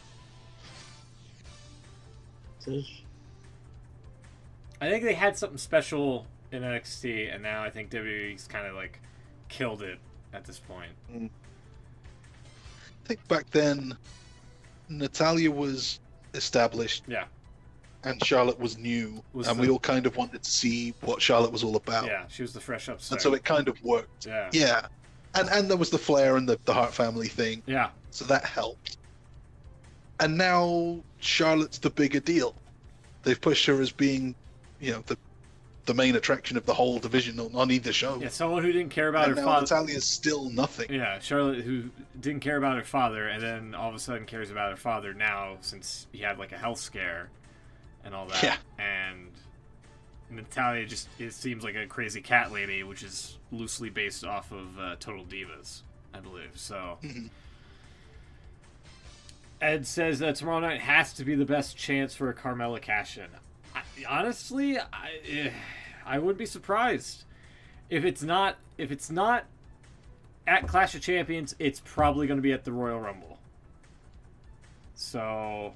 I think they had something special in NXT, and now I think WWE's kind of like killed it at this point. I think back then, Natalia was established. Yeah. And Charlotte was new, we all kind of wanted to see what Charlotte was all about. Yeah, she was the fresh upstart. And so it kind of worked. Yeah. Yeah. And there was the Flair and the Hart family thing. Yeah. So that helped. And now Charlotte's the bigger deal. They've pushed her as being, the main attraction of the whole division on either show. Yeah, someone who didn't care about her father. Natalia's still nothing. Yeah, Charlotte who didn't care about her father, and then all of a sudden cares about her father now since he had like a health scare and all that. Yeah. And Natalia it seems like a crazy cat lady, which is loosely based off of Total Divas, I believe. So. Mm-hmm. Ed says that tomorrow night has to be the best chance for a Carmella cash-in. Honestly, I wouldn't be surprised if it's not at Clash of Champions. It's probably going to be at the Royal Rumble. So,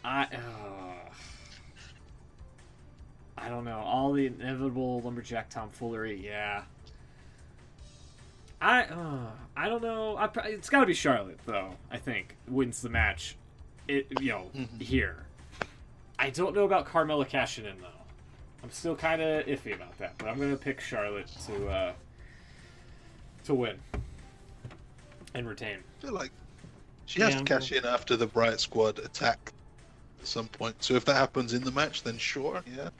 I don't know. All the inevitable lumberjack tomfoolery, yeah. I don't know. It's got to be Charlotte, though. I think wins the match. Here. I don't know about Carmella cashing in though. I'm still kind of iffy about that, but I'm gonna pick Charlotte to win and retain. I feel like she has to cash in after the Riot Squad attack at some point. So if that happens in the match, then sure, yeah.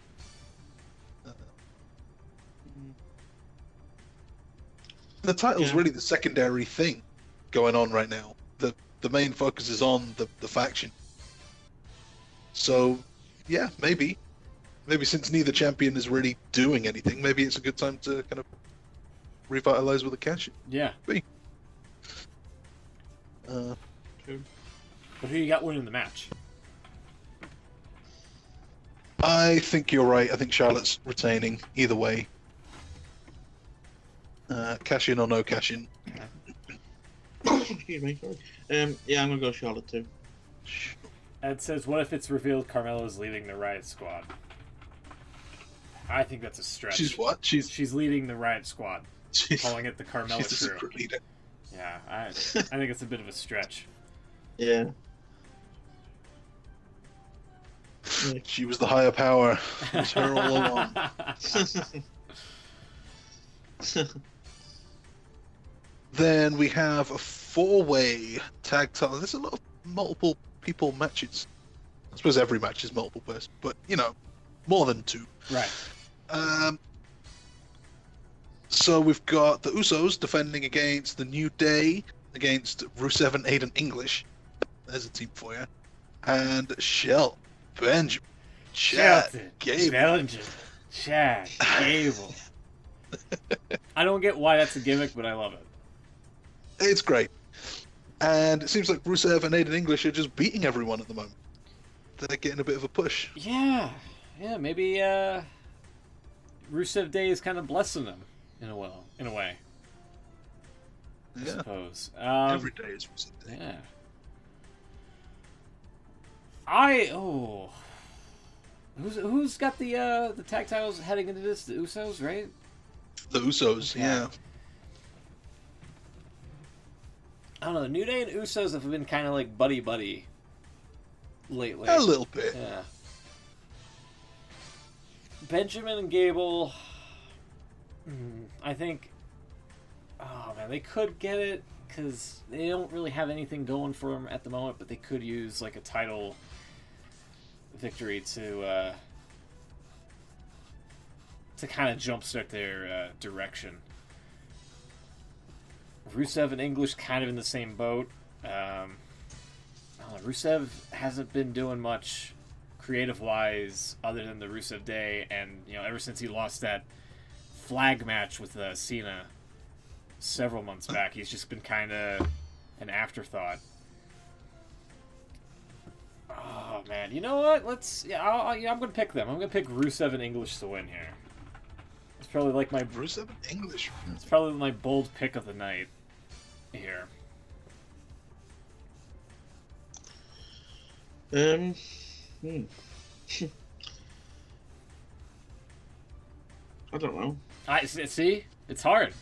The title's really the secondary thing going on right now. The main focus is on the faction. So, yeah, maybe since neither champion is really doing anything, maybe it's a good time to kind of revitalize with a cash. Yeah. True. But who you got winning the match? I think you're right. I think Charlotte's retaining either way. Cash in or no cash in. Excuse me, sorry. Yeah, I'm gonna go Charlotte too. Ed says, what if it's revealed Carmella's leading the Riot Squad? I think that's a stretch. She's what? She's leading the Riot Squad. Calling it the Carmella she's the crew. secret leader. Yeah, I think it's a bit of a stretch. Yeah. She was the higher power. It was her all along. Then we have a 4-way tag title. There's a lot of multiple people matches. I suppose every match is multiple person, but more than 2. Right. So we've got the Usos defending against the New Day, against Rusev and Aiden English. There's a team for you. And Shell, Benjamin, Chad Gable. Bellinger, Chad Gable. I don't get why that's a gimmick, but I love it. It's great. And it seems like Rusev and Aiden English are just beating everyone at the moment. They're getting a bit of a push. Yeah, maybe Rusev Day is kind of blessing them in a way. I suppose. Every day is Rusev Day. Yeah. Who's got the tag titles heading into this? The Usos, right? The Usos, yeah. I don't know. New Day and Usos have been kind of like buddy lately. A little bit. Yeah. Benjamin and Gable, I think, oh man, they could get it because they don't really have anything going for them at the moment, but they could use like a title victory to kind of jumpstart their direction. Rusev and English kind of in the same boat. I don't know, Rusev hasn't been doing much creative-wise other than the Rusev Day, and ever since he lost that flag match with Cena several months back, he's just been kind of an afterthought. Oh man, you know what? I'm gonna pick them. I'm gonna pick Rusev and English to win here. It's probably like my Rusev and English. It's probably my bold pick of the night here. I don't know. See, it's hard.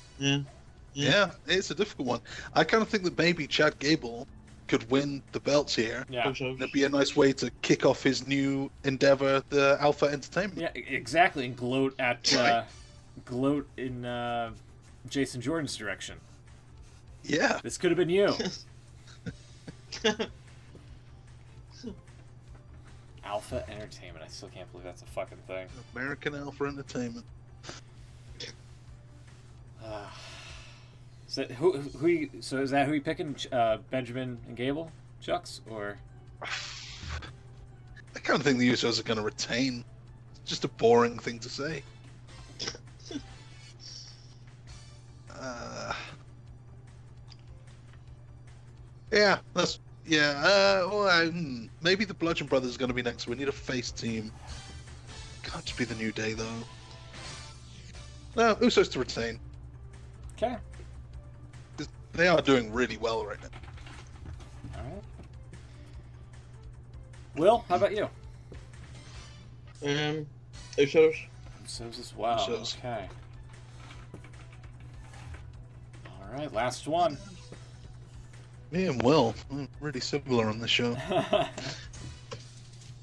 Yeah, it's a difficult one. I kind of think that maybe Chad Gable could win the belts here. Yeah, it'd be a nice way to kick off his new endeavor, the Alpha Entertainment. Yeah, exactly, and gloat in Jason Jordan's direction. Yeah, this could have been you. Alpha Entertainment. I still can't believe that's a fucking thing. American Alpha Entertainment. Is that is that who you picking? Benjamin and Gable, Chucks, or? I kind of think the Usos are going to retain. It's just a boring thing to say. Maybe the Bludgeon Brothers are going to be next. We need a face team. Can't just be the New Day though. No, Usos to retain. Okay. They are doing really well right now. All right. Will, how about you? Usos. Usos as well. Usos. Okay. All right, last one. Me and Will, really similar on the show.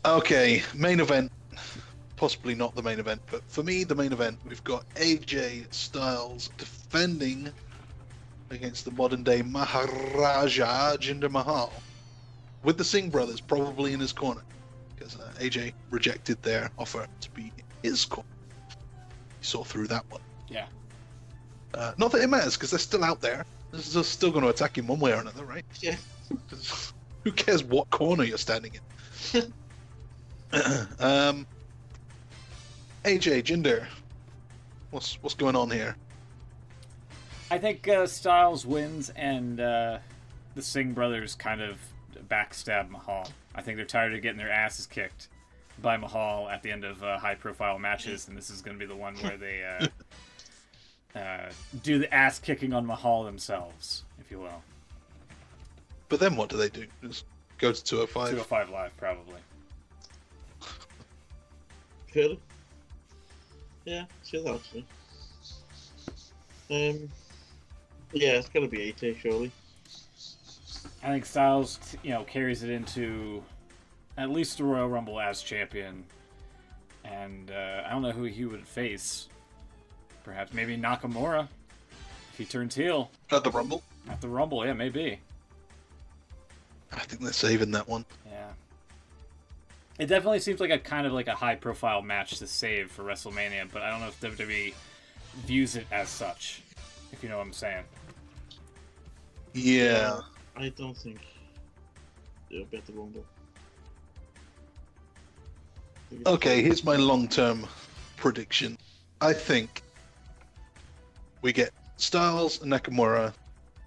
Okay, main event. Possibly not the main event, but for me, the main event, we've got AJ Styles defending against the modern-day Maharaja Jinder Mahal, with the Singh brothers probably in his corner, because AJ rejected their offer to be in his corner. He saw through that one. Yeah. Not that it matters, because they're still out there. They're still going to attack him one way or another, right? Yeah. Who cares what corner you're standing in? AJ, Jinder, what's going on here? I think Styles wins, and the Singh brothers kind of backstab Mahal. I think they're tired of getting their asses kicked by Mahal at the end of high-profile matches, and this is going to be the one where they do the ass kicking on Mahal themselves, if you will. But then what do they do? Just go to 205? 205 Live, probably. Really? Yeah, see that actually. Yeah, it's gonna be AJ surely. I think Styles, carries it into at least the Royal Rumble as champion, and I don't know who he would face. Perhaps maybe Nakamura if he turns heel At the Rumble? At the Rumble, yeah, maybe. I think they're saving that one. Yeah. It definitely seems like a kind of like a high-profile match to save for WrestleMania, but I don't know if WWE views it as such, if you know what I'm saying. Yeah. I don't think they'll bet the Rumble. Okay, here's my long-term prediction. I think we get Styles and Nakamura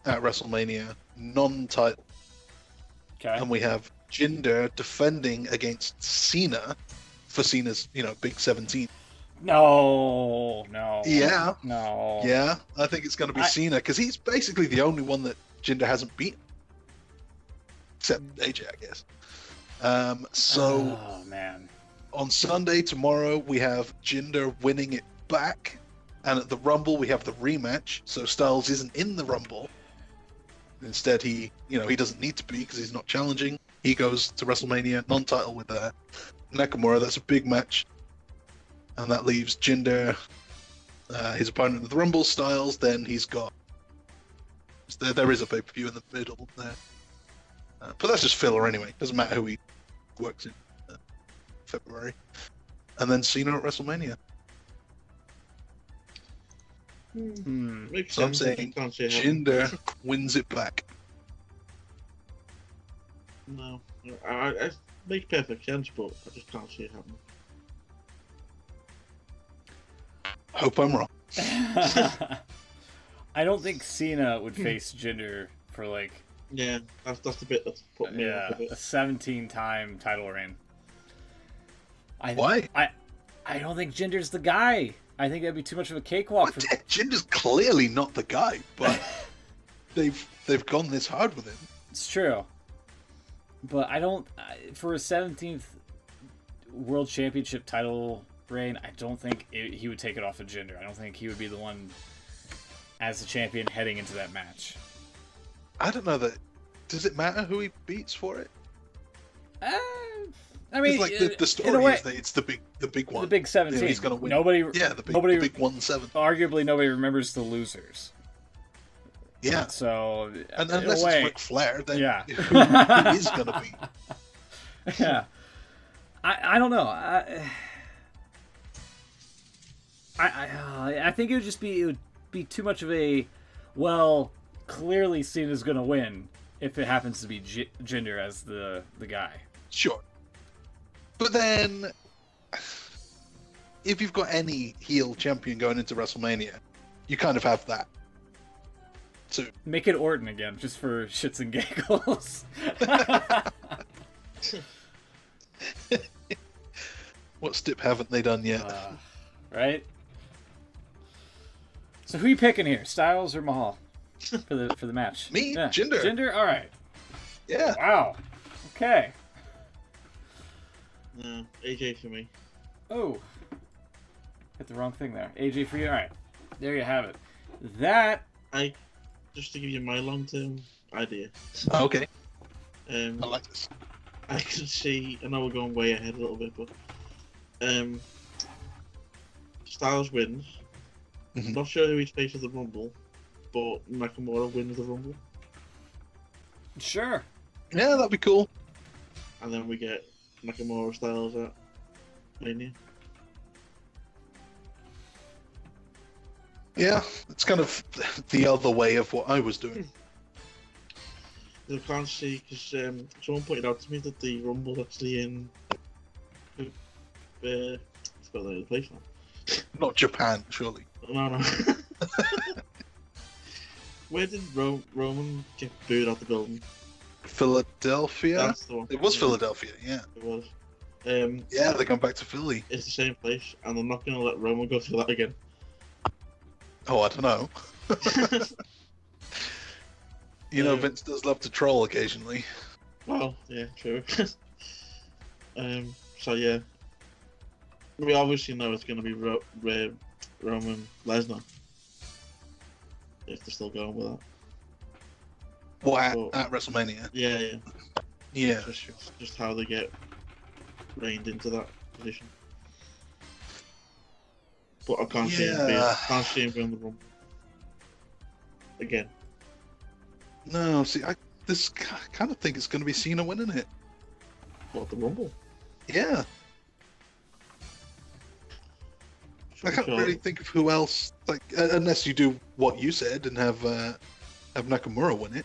at WrestleMania, non-title. Okay. And we have Jinder defending against Cena for Cena's, big 17. No. Yeah. No. Yeah, I think it's going to be Cena, because he's basically the only one that Jinder hasn't beaten. Except AJ, I guess. Oh, man. On Sunday, tomorrow, we have Jinder winning it back. And at the Rumble, we have the rematch. So Styles isn't in the Rumble. Instead, he doesn't need to be because he's not challenging. He goes to WrestleMania, non-title with Nakamura. That's a big match. and that leaves Jinder, his opponent of the Rumble Styles. Then he's got there is a pay-per-view in the middle there, but that's just filler anyway. Doesn't matter who he works in February, and then Cena at WrestleMania. So I'm saying Jinder wins it back. No, it makes perfect sense, but I just can't see it happening. Hope I'm wrong. I don't think Cena would face Jinder for like that's the bit that's put me off of it. A 17-time title reign. Why? I don't think Jinder's the guy. I think that'd be too much of a cakewalk. Jinder's clearly not the guy, but they've gone this hard with him. It's true, but I don't. For a 17th World Championship title reign, I don't think he would take it off of Jinder. I don't think he would be the one as the champion heading into that match. I don't know that. Does it matter who he beats for it? I mean, like the story is that it's the big one. The big 17. He's gonna win. The big 1-7. Arguably, nobody remembers the losers. Yeah. So, and unless it's Ric Flair, then who is gonna beat? Yeah. I don't know. I think it would be too much of a, well, clearly Cena's gonna win if it happens to be Jinder as the guy. Sure. But then, if you've got any heel champion going into WrestleMania, you kind of have that. So make it Orton again, just for shits and giggles. What stip haven't they done yet? Right? So who are you picking here, Styles or Mahal, for the match? Me, Jinder. Jinder, all right. Yeah. Wow. Okay. No, AJ for me. Oh. Hit the wrong thing there. AJ for you. All right. There you have it. That. Just to give you my long-term idea. Okay. I like this. I can see. I know we're going way ahead a little bit, but Styles wins. Mm-hmm. Not sure who he's facing the Rumble, but Nakamura wins the Rumble. Sure. Yeah, that'd be cool. And then we get Nakamura Styles at Mania. Yeah, it's kind of the other way of what I was doing. I can't see, because someone pointed out to me that the Rumble's actually in... I forgot the place now. Not Japan, surely. No. Where did Roman get booed out the building? Philadelphia? That's the one. It was Philadelphia, yeah. It was. Yeah, they come back to Philly. It's the same place, and they're not going to let Roman go through that again. Oh, I don't know. You know, Vince does love to troll occasionally. Well, yeah, true. So yeah, we obviously know it's going to be Roman Lesnar, if they're still going with that. What, at WrestleMania? Yeah. Yeah, just how they get reined into that position. But I can't see him going the Rumble again. No, see, I kind of think it's going to be Cena winning it. What, the Rumble? Yeah. I can't really think of who else, like, unless you do what you said and have Nakamura win it.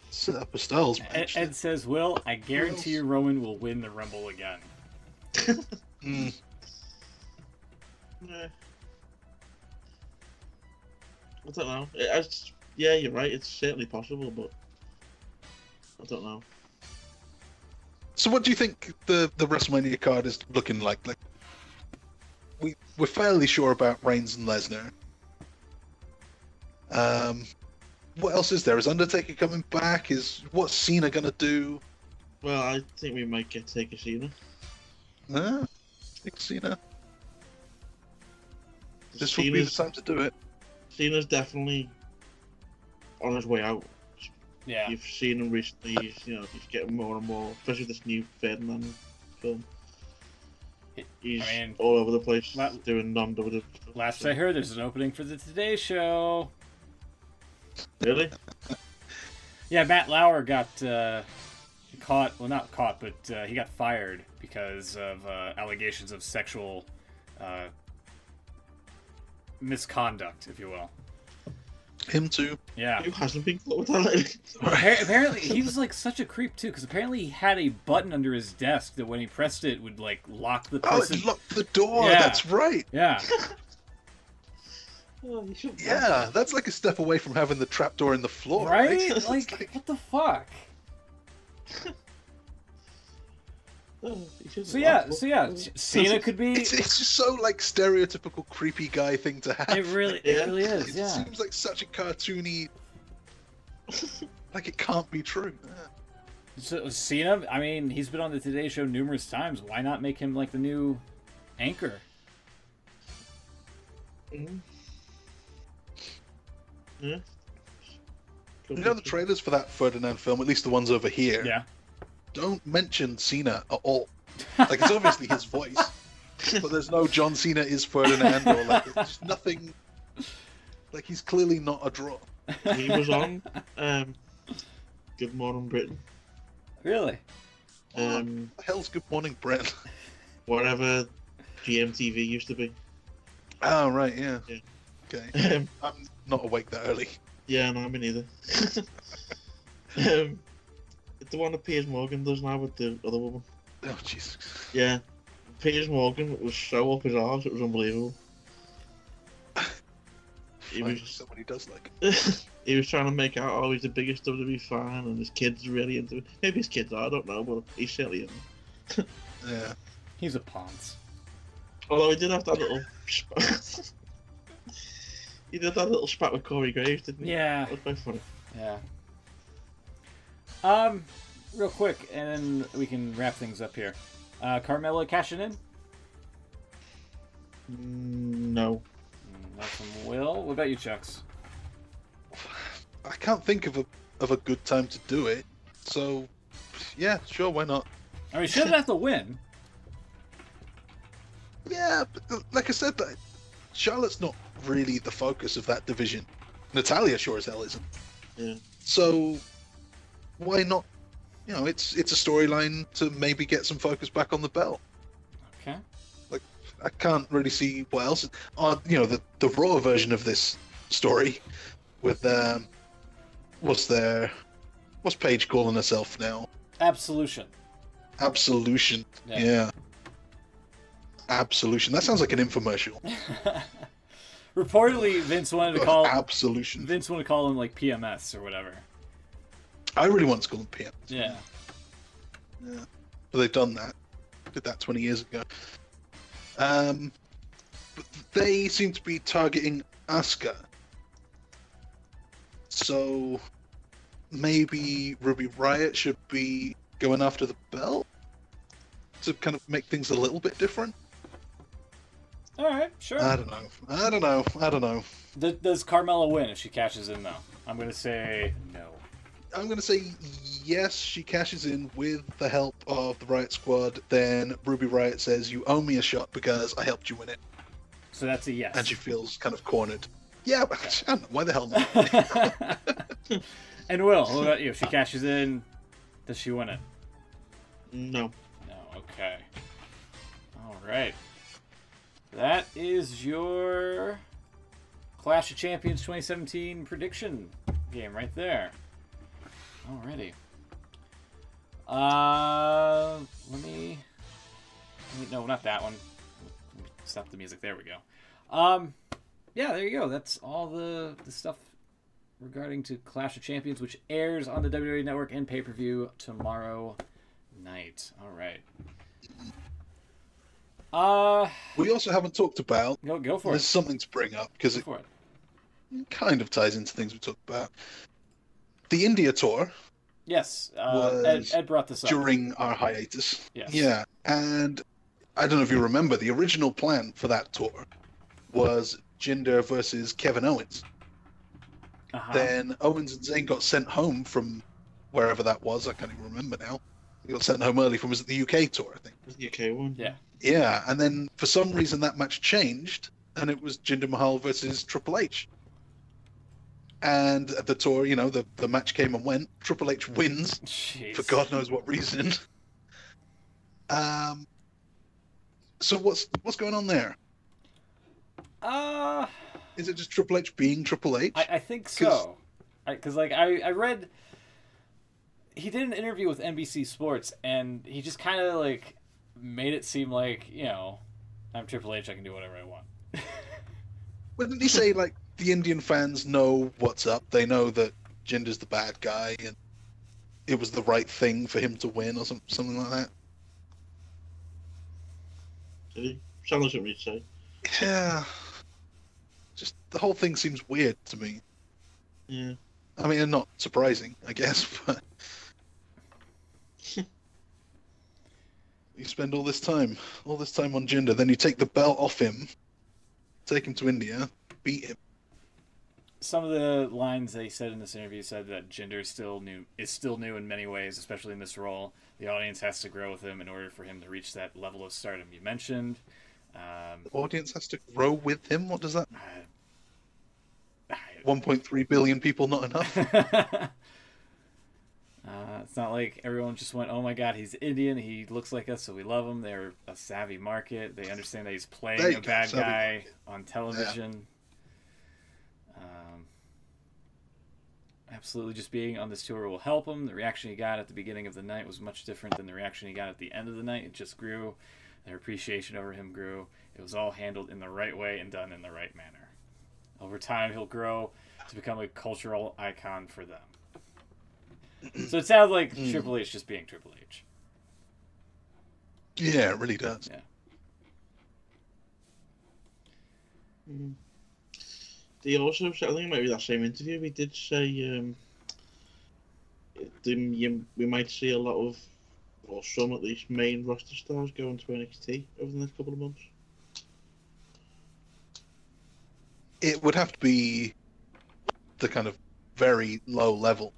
Set up a Styles match. Ed says, Will, I guarantee you Roman will win the Rumble again. Nah. I don't know. Yeah, you're right. It's certainly possible, but I don't know. So, what do you think the WrestleMania card is looking like? Like, we're fairly sure about Reigns and Lesnar. What else is there? Is Undertaker coming back? What's Cena gonna do? Well, I think we might get Taker Cena. Cena. This will be the time to do it. Cena's definitely on his way out. Yeah. You've seen him recently. He's getting more and more, especially this new Ferdinand film. He's I mean, all over the place doing non-WWE stuff. Last I heard, there's an opening for the Today Show. Really? Yeah, Matt Lauer got caught. Well, not caught, but he got fired because of allegations of sexual misconduct, if you will. Him too. Yeah. Who hasn't been caught with that lately? Apparently, he was like such a creep too, because apparently he had a button under his desk that when he pressed it would like lock the person. Oh, it locked the door. Yeah. That's right. Yeah. Oh, Yeah, that's like a step away from having the trapdoor in the floor, Right? right? Like, what the fuck? Oh, So yeah, Cena could be. It's just so like stereotypical creepy guy thing to have. It really is. It Yeah. seems like such a cartoony. Like it can't be true. So Cena, I mean, he's been on the Today Show numerous times. Why not make him like the new anchor? Mm-hmm. Yeah. You know the trailers for that Ferdinand film, at least the ones over here, Yeah. don't mention Cena at all. Like it's obviously his voice, but there's no John Cena is Ferdinand or like it's just nothing. Like he's clearly not a draw. He was on Good Morning Britain. Really? What the hell's Good Morning Brand? Whatever GMTV used to be. Oh right, yeah. Yeah. Okay. I'm not awake that early. Yeah, no, me neither. The one that Piers Morgan does now with the other woman. Oh Jesus. Yeah. Piers Morgan was so up his arse, it was unbelievable. He was Somebody does like he was trying to make out, oh, he's the biggest WWE fan, and his kids are really into it. Maybe his kids are, I don't know, but he's certainly in. Yeah. He's a Ponce. Although he did have that little spat. He did that little spat with Corey Graves, didn't he? Yeah. That was quite funny. Yeah. Real quick, and then we can wrap things up here. Carmella cashing in? No. That's from Will. What about you, Chucks? I can't think of a good time to do it. So yeah, sure, why not? I mean, she doesn't have to win. Yeah, but like I said, that Charlotte's not really the focus of that division. Natalia sure as hell isn't. Yeah. So why not? You know, it's a storyline to maybe get some focus back on the belt. Okay. Like I can't really see what else. You know, the Raw version of this story with what's Paige calling herself now? Absolution. Absolution. Yeah. Absolution. That sounds like an infomercial. Reportedly, Vince wanted to call Absolution. Vince wanted to call him like PMS or whatever. I really want to call him PM. Yeah. Yeah. But they've done that. Did that 20 years ago. But they seem to be targeting Asuka. So maybe Ruby Riott should be going after the belt to kind of make things a little bit different. All right, sure. I don't know. Does Carmella win if she cashes in, though? I'm going to say no. I'm going to say yes, she cashes in with the help of the Riot Squad. Then Ruby Riott says, you owe me a shot because I helped you win it. So that's a yes. And she feels kind of cornered. Yeah, but I don't know. Why the hell not? And Will, what about you? If she cashes in, does she win it? No. No, okay. All right. That is your Clash of Champions 2017 prediction game right there. Alrighty. No, not that one. Let me stop the music. There we go. Yeah, there you go. That's all the stuff regarding to Clash of Champions, which airs on the WWE Network and pay-per-view tomorrow night. All right. We also haven't talked about. Go for There's it. something to bring up because it kind of ties into things we talked about. The India tour. Yes, was Ed brought this up during our hiatus. Yes. Yeah, and I don't know if you remember, the original plan for that tour was Jinder versus Kevin Owens. Uh-huh. Then Owens and Zayn got sent home from wherever that was. I can't even remember now. He got sent home early from the UK tour, I think. Was the UK one? Yeah. Yeah, and then for some reason that match changed, and it was Jinder Mahal versus Triple H. And at the tour, the match came and went. Triple H wins Jeez. for God knows what reason. So what's going on there? Is it just Triple H being Triple H? I think so. Because I read he did an interview with NBC Sports, and he just kind of like made it seem like, I'm Triple H, I can do whatever I want. Well, didn't he say like the Indian fans know what's up? They know that Jinder's the bad guy, and it was the right thing for him to win, or something like that. Did he? Sounds like something he'd say. Yeah. Just the whole thing seems weird to me. Yeah. I mean, and not surprising, I guess, but you spend all this time on Jinder, then you take the belt off him, take him to India, beat him. Some of the lines they said in this interview said that Jinder is still new in many ways, especially in this role. The audience has to grow with him in order for him to reach that level of stardom you mentioned. The audience has to grow with him? What does that mean? 1.3 billion people not enough? It's not like everyone just went, oh my god, he's Indian, he looks like us, so we love him. They're a savvy market. They understand that he's playing a bad guy on television. Yeah. Absolutely, just being on this tour will help him. The reaction he got at the beginning of the night was much different than the reaction he got at the end of the night. It just grew. Their appreciation over him grew. It was all handled in the right way and done in the right manner. Over time, he'll grow to become a cultural icon for them. So it sounds like Triple H just being Triple H. Yeah, it really does. Yeah. They also, I think it might be that same interview, we did say we might see a lot of, or some at least, main roster stars going to NXT over the next couple of months. It would have to be the kind of very low level.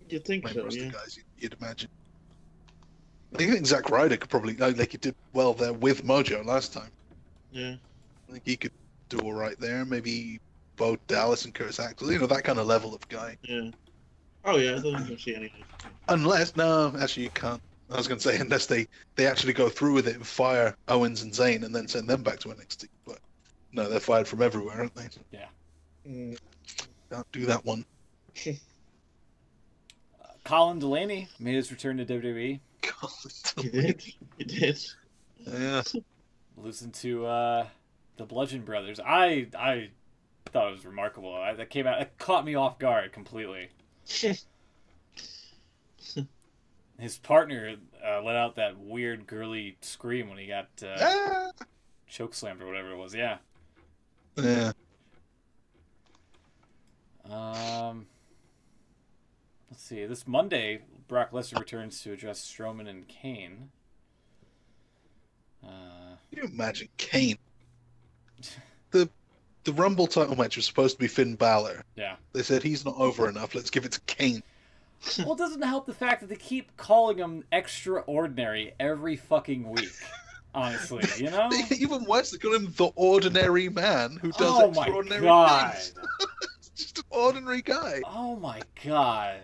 You'd think main so, roster yeah. guys, you'd imagine. I think Zack Ryder could probably, like he did well there with Mojo last time. Yeah. I think he could do all right there. Maybe Bo Dallas and Curtis Axel, that kind of level of guy. Yeah. Oh yeah, I don't think you'll see anything. No, actually you can't. I was going to say, unless they actually go through with it and fire Owens and Zayn and then send them back to NXT. But no, they're fired from everywhere, aren't they? Yeah. Can't do that one. Colin Delaney made his return to WWE. He did. He did. Yeah. Losing to the Bludgeon Brothers. I thought it was remarkable. That came out. It caught me off guard completely. His partner let out that weird girly scream when he got chokeslammed or whatever it was. Yeah. Yeah. Let's see. This Monday, Brock Lesnar returns to address Strowman and Kane. Can you imagine Kane? The Rumble title match was supposed to be Finn Balor. Yeah. They said he's not over enough. Let's give it to Kane. Well, it doesn't help the fact that they keep calling him extraordinary every fucking week. Honestly, Even worse, they call him the ordinary man who does extraordinary things. Just an ordinary guy. Oh my god.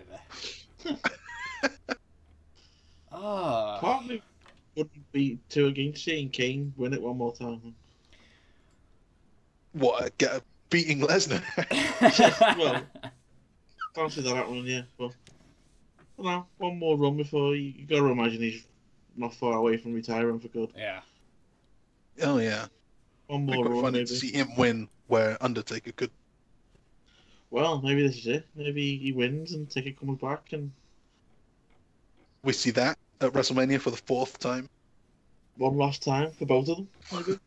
Part of me wouldn't be too against seeing Kane win it one more time. What? Beating Lesnar? Well, can't see that happening, yeah. But no, one more run before you got to imagine he's not far away from retiring for good. Yeah. Oh yeah. One It'd more be quite run, funny maybe. to see him win where Undertaker could. Well, maybe this is it. Maybe he wins and Taker comes back and We see that at WrestleMania for the 4th time. one last time for both of them. Maybe.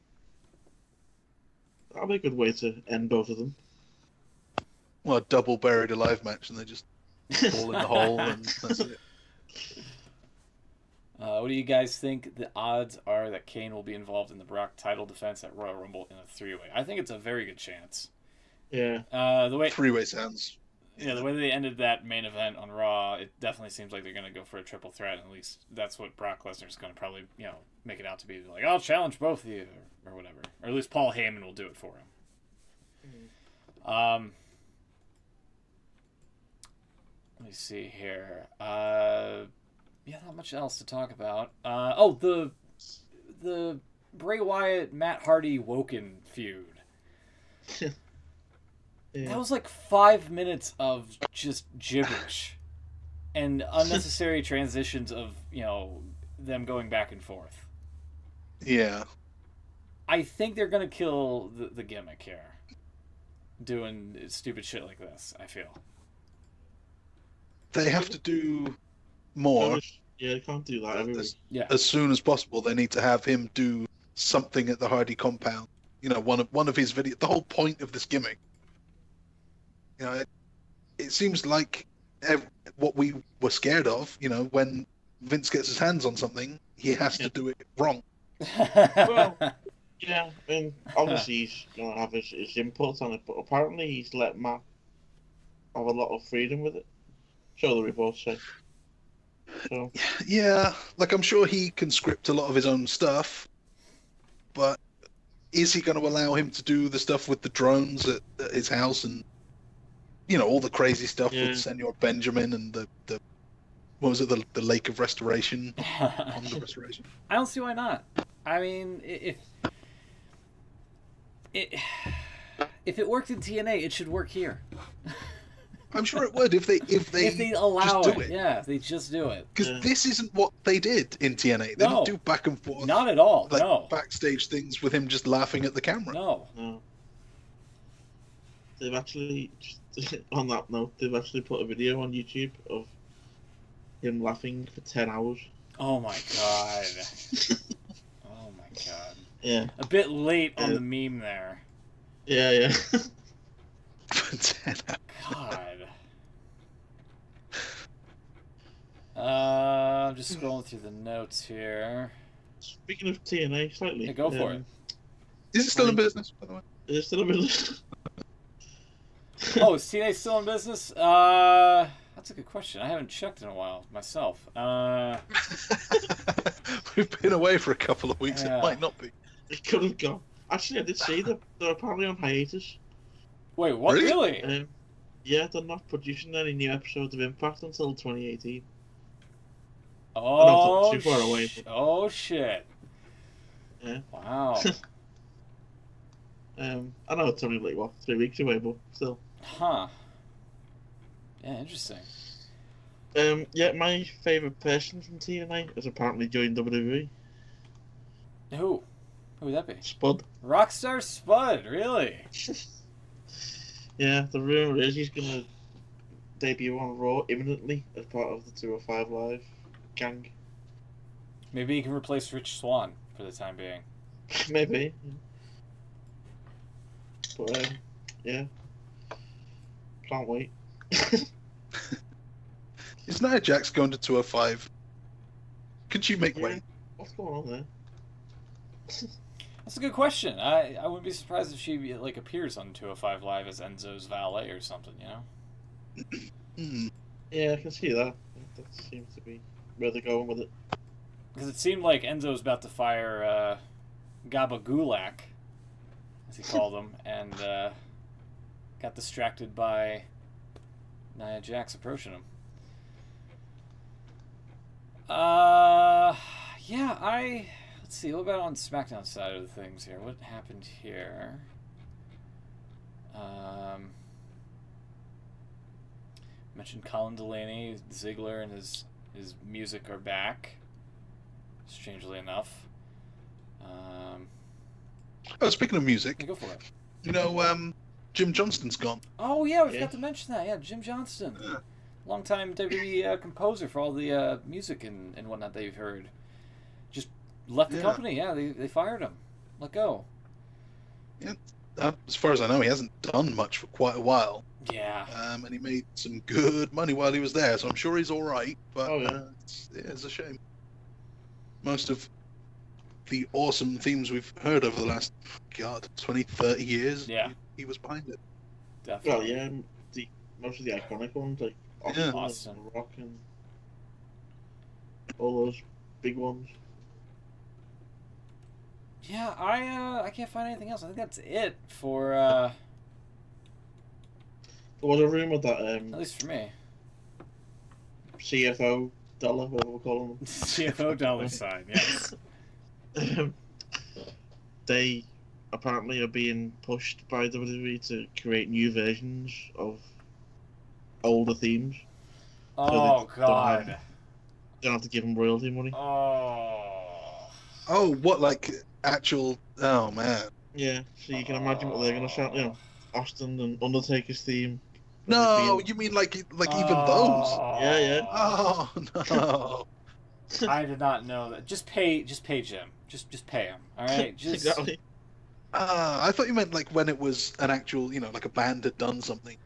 That'll be a good way to end both of them. Well, a double buried alive match, and they just fall in the hole, and that's it. What do you guys think the odds are that Kane will be involved in the Brock title defense at Royal Rumble in a 3-way? I think it's a very good chance. Yeah. The way 3-way sounds Yeah, the way they ended that main event on Raw, it definitely seems like they're going to go for a triple threat. At least that's what Brock Lesnar's going to probably, make it out to be. Like, I'll challenge both of you, or whatever. Or at least Paul Heyman will do it for him. Mm-hmm. Let me see here. Not much else to talk about. The Bray Wyatt Matt Hardy Woken feud. Yeah. That was like 5 minutes of just gibberish and unnecessary transitions of, them going back and forth. Yeah. I think they're going to kill the gimmick here. Doing stupid shit like this, I feel. They have to do more. Yeah, they can't do that every week. Yeah. As soon as possible, they need to have him do something at the Hardy compound. One of his videos. The whole point of this gimmick. It seems like what we were scared of. When Vince gets his hands on something, he has to do it wrong. Well, yeah, I mean, obviously he's gonna have his input on it, but apparently he's let Matt have a lot of freedom with it. So the reports say. So. Yeah, like I'm sure he can script a lot of his own stuff, but is he going to allow him to do the stuff with the drones at his house and all the crazy stuff with Senor Benjamin and the what was it, the Lake of Restoration on the Restoration? I don't see why not. I mean, if it worked in TNA, it should work here. I'm sure it would if they allow just do it. Yeah, if they just do it. Because this isn't what they did in TNA. They don't do back and forth. Not at all. No. Backstage things with him just laughing at the camera. No. They've actually, on that note, they've actually put a video on YouTube of him laughing for 10 hours. Oh my god. Oh my god. Yeah. A bit late on the meme there. Yeah. For 10 hours. God. I'm just scrolling through the notes here. Speaking of TNA, slightly. Yeah, go for it. Is it still in business, by the way? Is it still in business? Oh, is TNA still in business? That's a good question. I haven't checked in a while myself. We've been away for a couple of weeks. Yeah. It might not be. It could have gone. Actually, I did see them. They're apparently on hiatus. Wait, what? Really? Yeah, they're not producing any new episodes of Impact until 2018. Oh, too far away. Oh shit! Yeah. Wow. I know it's only like 3 weeks away, but still. Huh. Yeah, interesting. Yeah, my favourite person from TNA has apparently joined WWE. Who? Who would that be? Spud. Rockstar Spud, really? Yeah, the rumour is he's gonna debut on Raw imminently as part of the 205 Live gang. Maybe he can replace Rich Swann for the time being. Maybe. But yeah, can't wait. Is Nia Jax going to 205? Could she make weight? What's going on there? That's a good question. I wouldn't be surprised if she appears on 205 Live as Enzo's valet or something, Yeah, I can see that. That seems to be where they're going with it. Because it seemed like Enzo was about to fire Gaba Gulak, as he called him, and got distracted by Nia Jax approaching him. Let's see, what about on SmackDown side of the things here? What happened here? Mentioned Colin Delaney, Ziggler, and his music are back, strangely enough. Speaking of music, Yeah, go for it. Jim Johnston's gone. Oh yeah, we forgot to mention that. Yeah, Jim Johnston, longtime WWE composer for all the music and whatnot that you've heard, just left the company. Yeah, they fired him. Let go. Yeah, as far as I know, he hasn't done much for quite a while. Yeah. And he made some good money while he was there, so I'm sure he's all right. But it's a shame. Most of the awesome themes we've heard over the last 20, 30 years, he was behind it. Definitely. Well, yeah, the most of the iconic ones, like Yeah. Austin and Rock and all those big ones. Yeah, I can't find anything else. I think that's it for There was a rumor that at least for me. CFO dollar, whatever we're calling them, CFO dollar sign. Yes. they apparently are being pushed by WWE to create new versions of older themes. Oh they don't God. Don't have to give them royalty money. Oh. Oh, what, like actual? Oh man. Yeah, so you can imagine what they're gonna sound. You know, Austin and Undertaker's theme. No, being- you mean like even those? Yeah, yeah. Oh no. I did not know that. Just pay Jim. Just pay him. All right. Just Exactly. I thought you meant like when it was an actual, like a band had done something.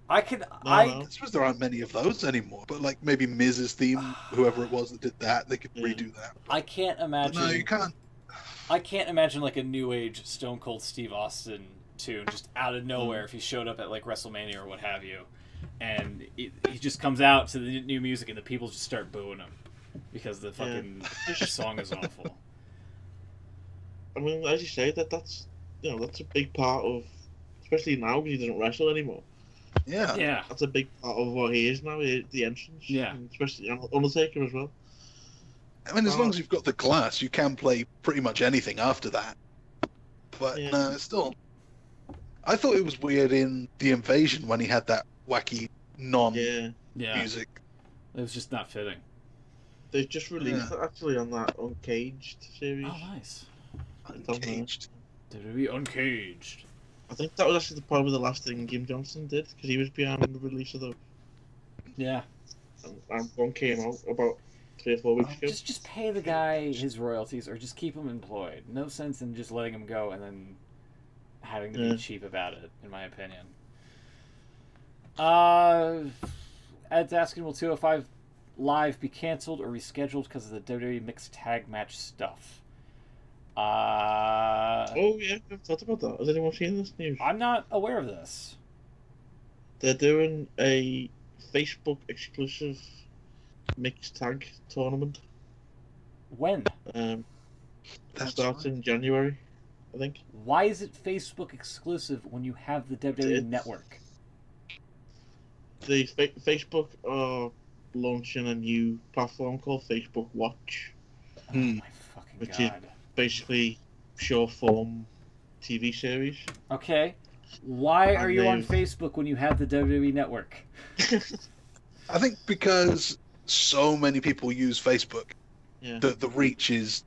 I could. No. I suppose there aren't many of those anymore, but like maybe Miz's theme, whoever it was that did that, they could redo that. I can't But imagine. no, you can't. I can't imagine like a new age Stone Cold Steve Austin tune just out of nowhere if he showed up at like WrestleMania or what have you, and he just comes out to the new music and the people just start booing him because the fucking song is awful. I mean, as you say, that's a big part of, especially now because he doesn't wrestle anymore. Yeah. Yeah. That's a big part of what he is now. The entrance. Yeah. And especially Undertaker as well. I mean, as long as you've got the glass, you can play pretty much anything after that. But Yeah. no, it's still. I thought it was weird in the Invasion when he had that wacky non-music. Yeah. It was just not fitting. They just released it actually on that Uncaged series. Oh, nice. Uncaged. WWE Uncaged. I think that was actually probably the last thing Jim Johnson did because he was behind the release of those. Yeah. And one came out about 3 or 4 weeks ago. Just pay the guy his royalties or just keep him employed. No sense in just letting him go and then having to be cheap about it, in my opinion. Ed's asking, will 205 Live be canceled or rescheduled because of the WWE mixed tag match stuff? Oh yeah, I've thought about that. Has anyone seen this news? I'm not aware of this. They're doing a Facebook exclusive mixed tag tournament. When? That starts in January, I think. Why is it Facebook exclusive when you have the WWE network? The Facebook are launching a new platform called Facebook Watch, Oh my fucking which god. is basically short form TV series. Okay. Why are And you on they've- Facebook when you have the WWE network? I think because so many people use Facebook, Yeah. the reach is.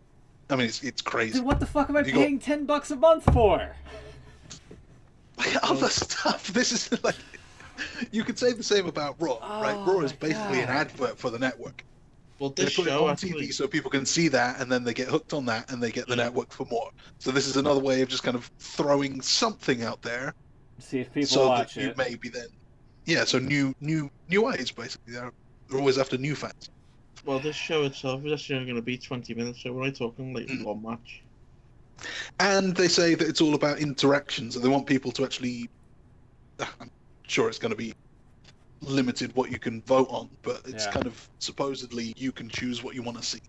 I mean, it's crazy. Then what the fuck am I You paying $10 a month for? Other stuff. This is like. You could say the same about Raw, right? Oh Raw is my basically an God. advert for the network. Well, They this put it show on actually. TV so people can see that, and then they get hooked on that, and they get the network for more. So this is another way of just kind of throwing something out there, See if people so watch that you it. maybe then, so new eyes basically. They're always after new fans. Well, this show itself is actually only going to be 20 minutes, so we're only talking like one match. And they say that it's all about interactions, and they want people to actually. I'm sure it's going to be limited what you can vote on, but it's kind of supposedly you can choose what you want to see.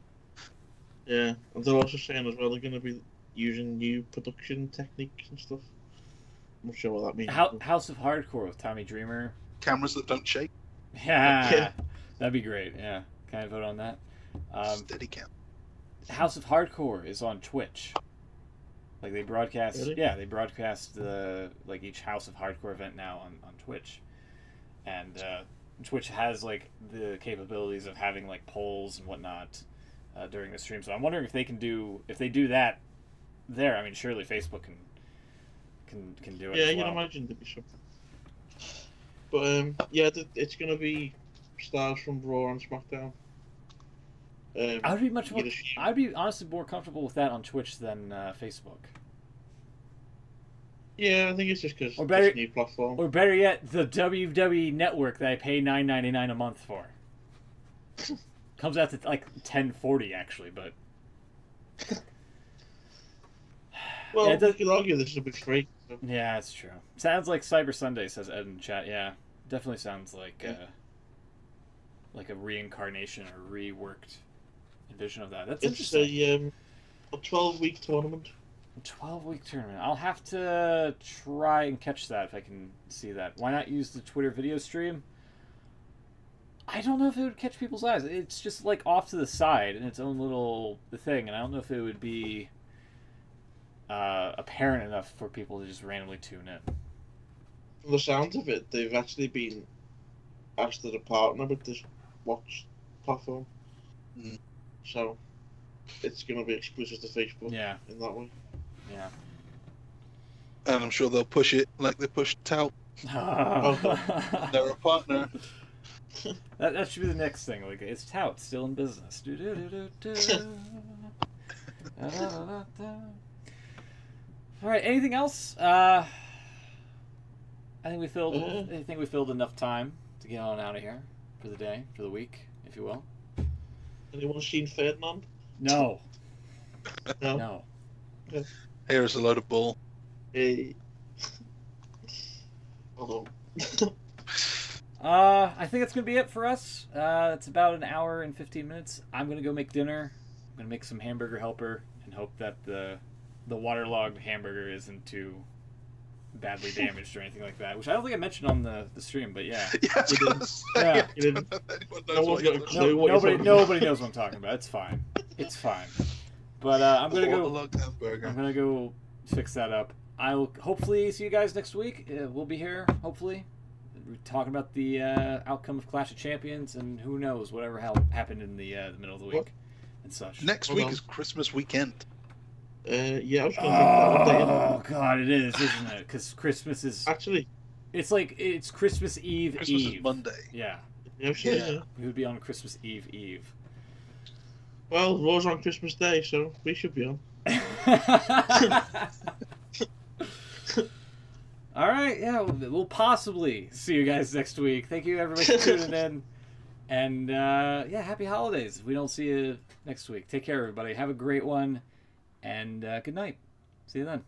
Yeah, and they're also saying as well they're going to be using new production techniques and stuff. I'm not sure what that means. House of Hardcore with Tommy Dreamer. Cameras that don't shake. Yeah. Yeah. That'd be great. Yeah. Can I vote on that? Steady cam. House of Hardcore is on Twitch. Like they broadcast, Really? yeah, they broadcast the like each House of Hardcore event now on Twitch, and Twitch has like the capabilities of having like polls and whatnot during the stream. So I'm wondering if they do that there. I mean, surely Facebook can do it. Yeah, as you'd well. imagine there'd be something. But it's going to be stars from Raw and SmackDown. I would be much more. you'd assume- I'd be honestly more comfortable with that on Twitch than Facebook. Yeah, I think it's just because Or better- it's a new platform. Or better yet, the WWE Network that I pay $9.99 a month for. Comes out to like $10.40 actually, but Well, yeah, it does- you could argue this will be free. So. yeah, it's true. Sounds like Cyber Sunday, says Ed in chat. Yeah, definitely sounds like a reincarnation or reworked edition of that. That's It's interesting. a 12-week tournament. A 12-week tournament. I'll have to try and catch that if I can see that. Why not use the Twitter video stream? I don't know if it would catch people's eyes. It's just like off to the side in its own little thing, and I don't know if it would be apparent enough for people to just randomly tune in. From the sounds of it, they've actually been asked to partner with this watch platform. Mm. So it's going to be exclusive to Facebook. Yeah. In that way. Yeah. And I'm sure they'll push it like they pushed Tout. They're a partner. That should be the next thing. Like, it's Tout still in business. All right. Anything else? I think we filled. I think we filled enough time to get on out of here for the day, for the week, if you will. Anyone seen Ferdinand? No. No. No. Okay. Here's a load of bull. Hey. Hold on. I think that's gonna be it for us. It's about an hour and 15 minutes. I'm gonna go make dinner. I'm gonna make some hamburger helper and hope that the waterlogged hamburger isn't too badly damaged or anything like that. Which I don't think I mentioned on the stream, but yeah. Yeah, I was gonna say, Yeah. I don't know if anyone knows what you're talking Nobody knows what I'm talking about. It's fine. It's fine. But I'm gonna go. Waterlogged hamburger. I'm gonna go fix that up. I'll hopefully see you guys next week. We'll be here hopefully. We're talking about the outcome of Clash of Champions and who knows whatever happened in the middle of the week and such. Next week is Christmas weekend. Yeah, I was going to think that one day. Oh God, it is, isn't it? Because Christmas is Actually, it's Christmas Eve. Christmas Eve. is Monday. Yeah, yeah. we would be on Christmas Eve. Well, Raw's on Christmas Day, so we should be on. All right, yeah, we'll possibly see you guys next week. Thank you everybody for tuning in, and yeah, happy holidays. If we don't see you next week, take care, everybody. Have a great one, and good night. See you then.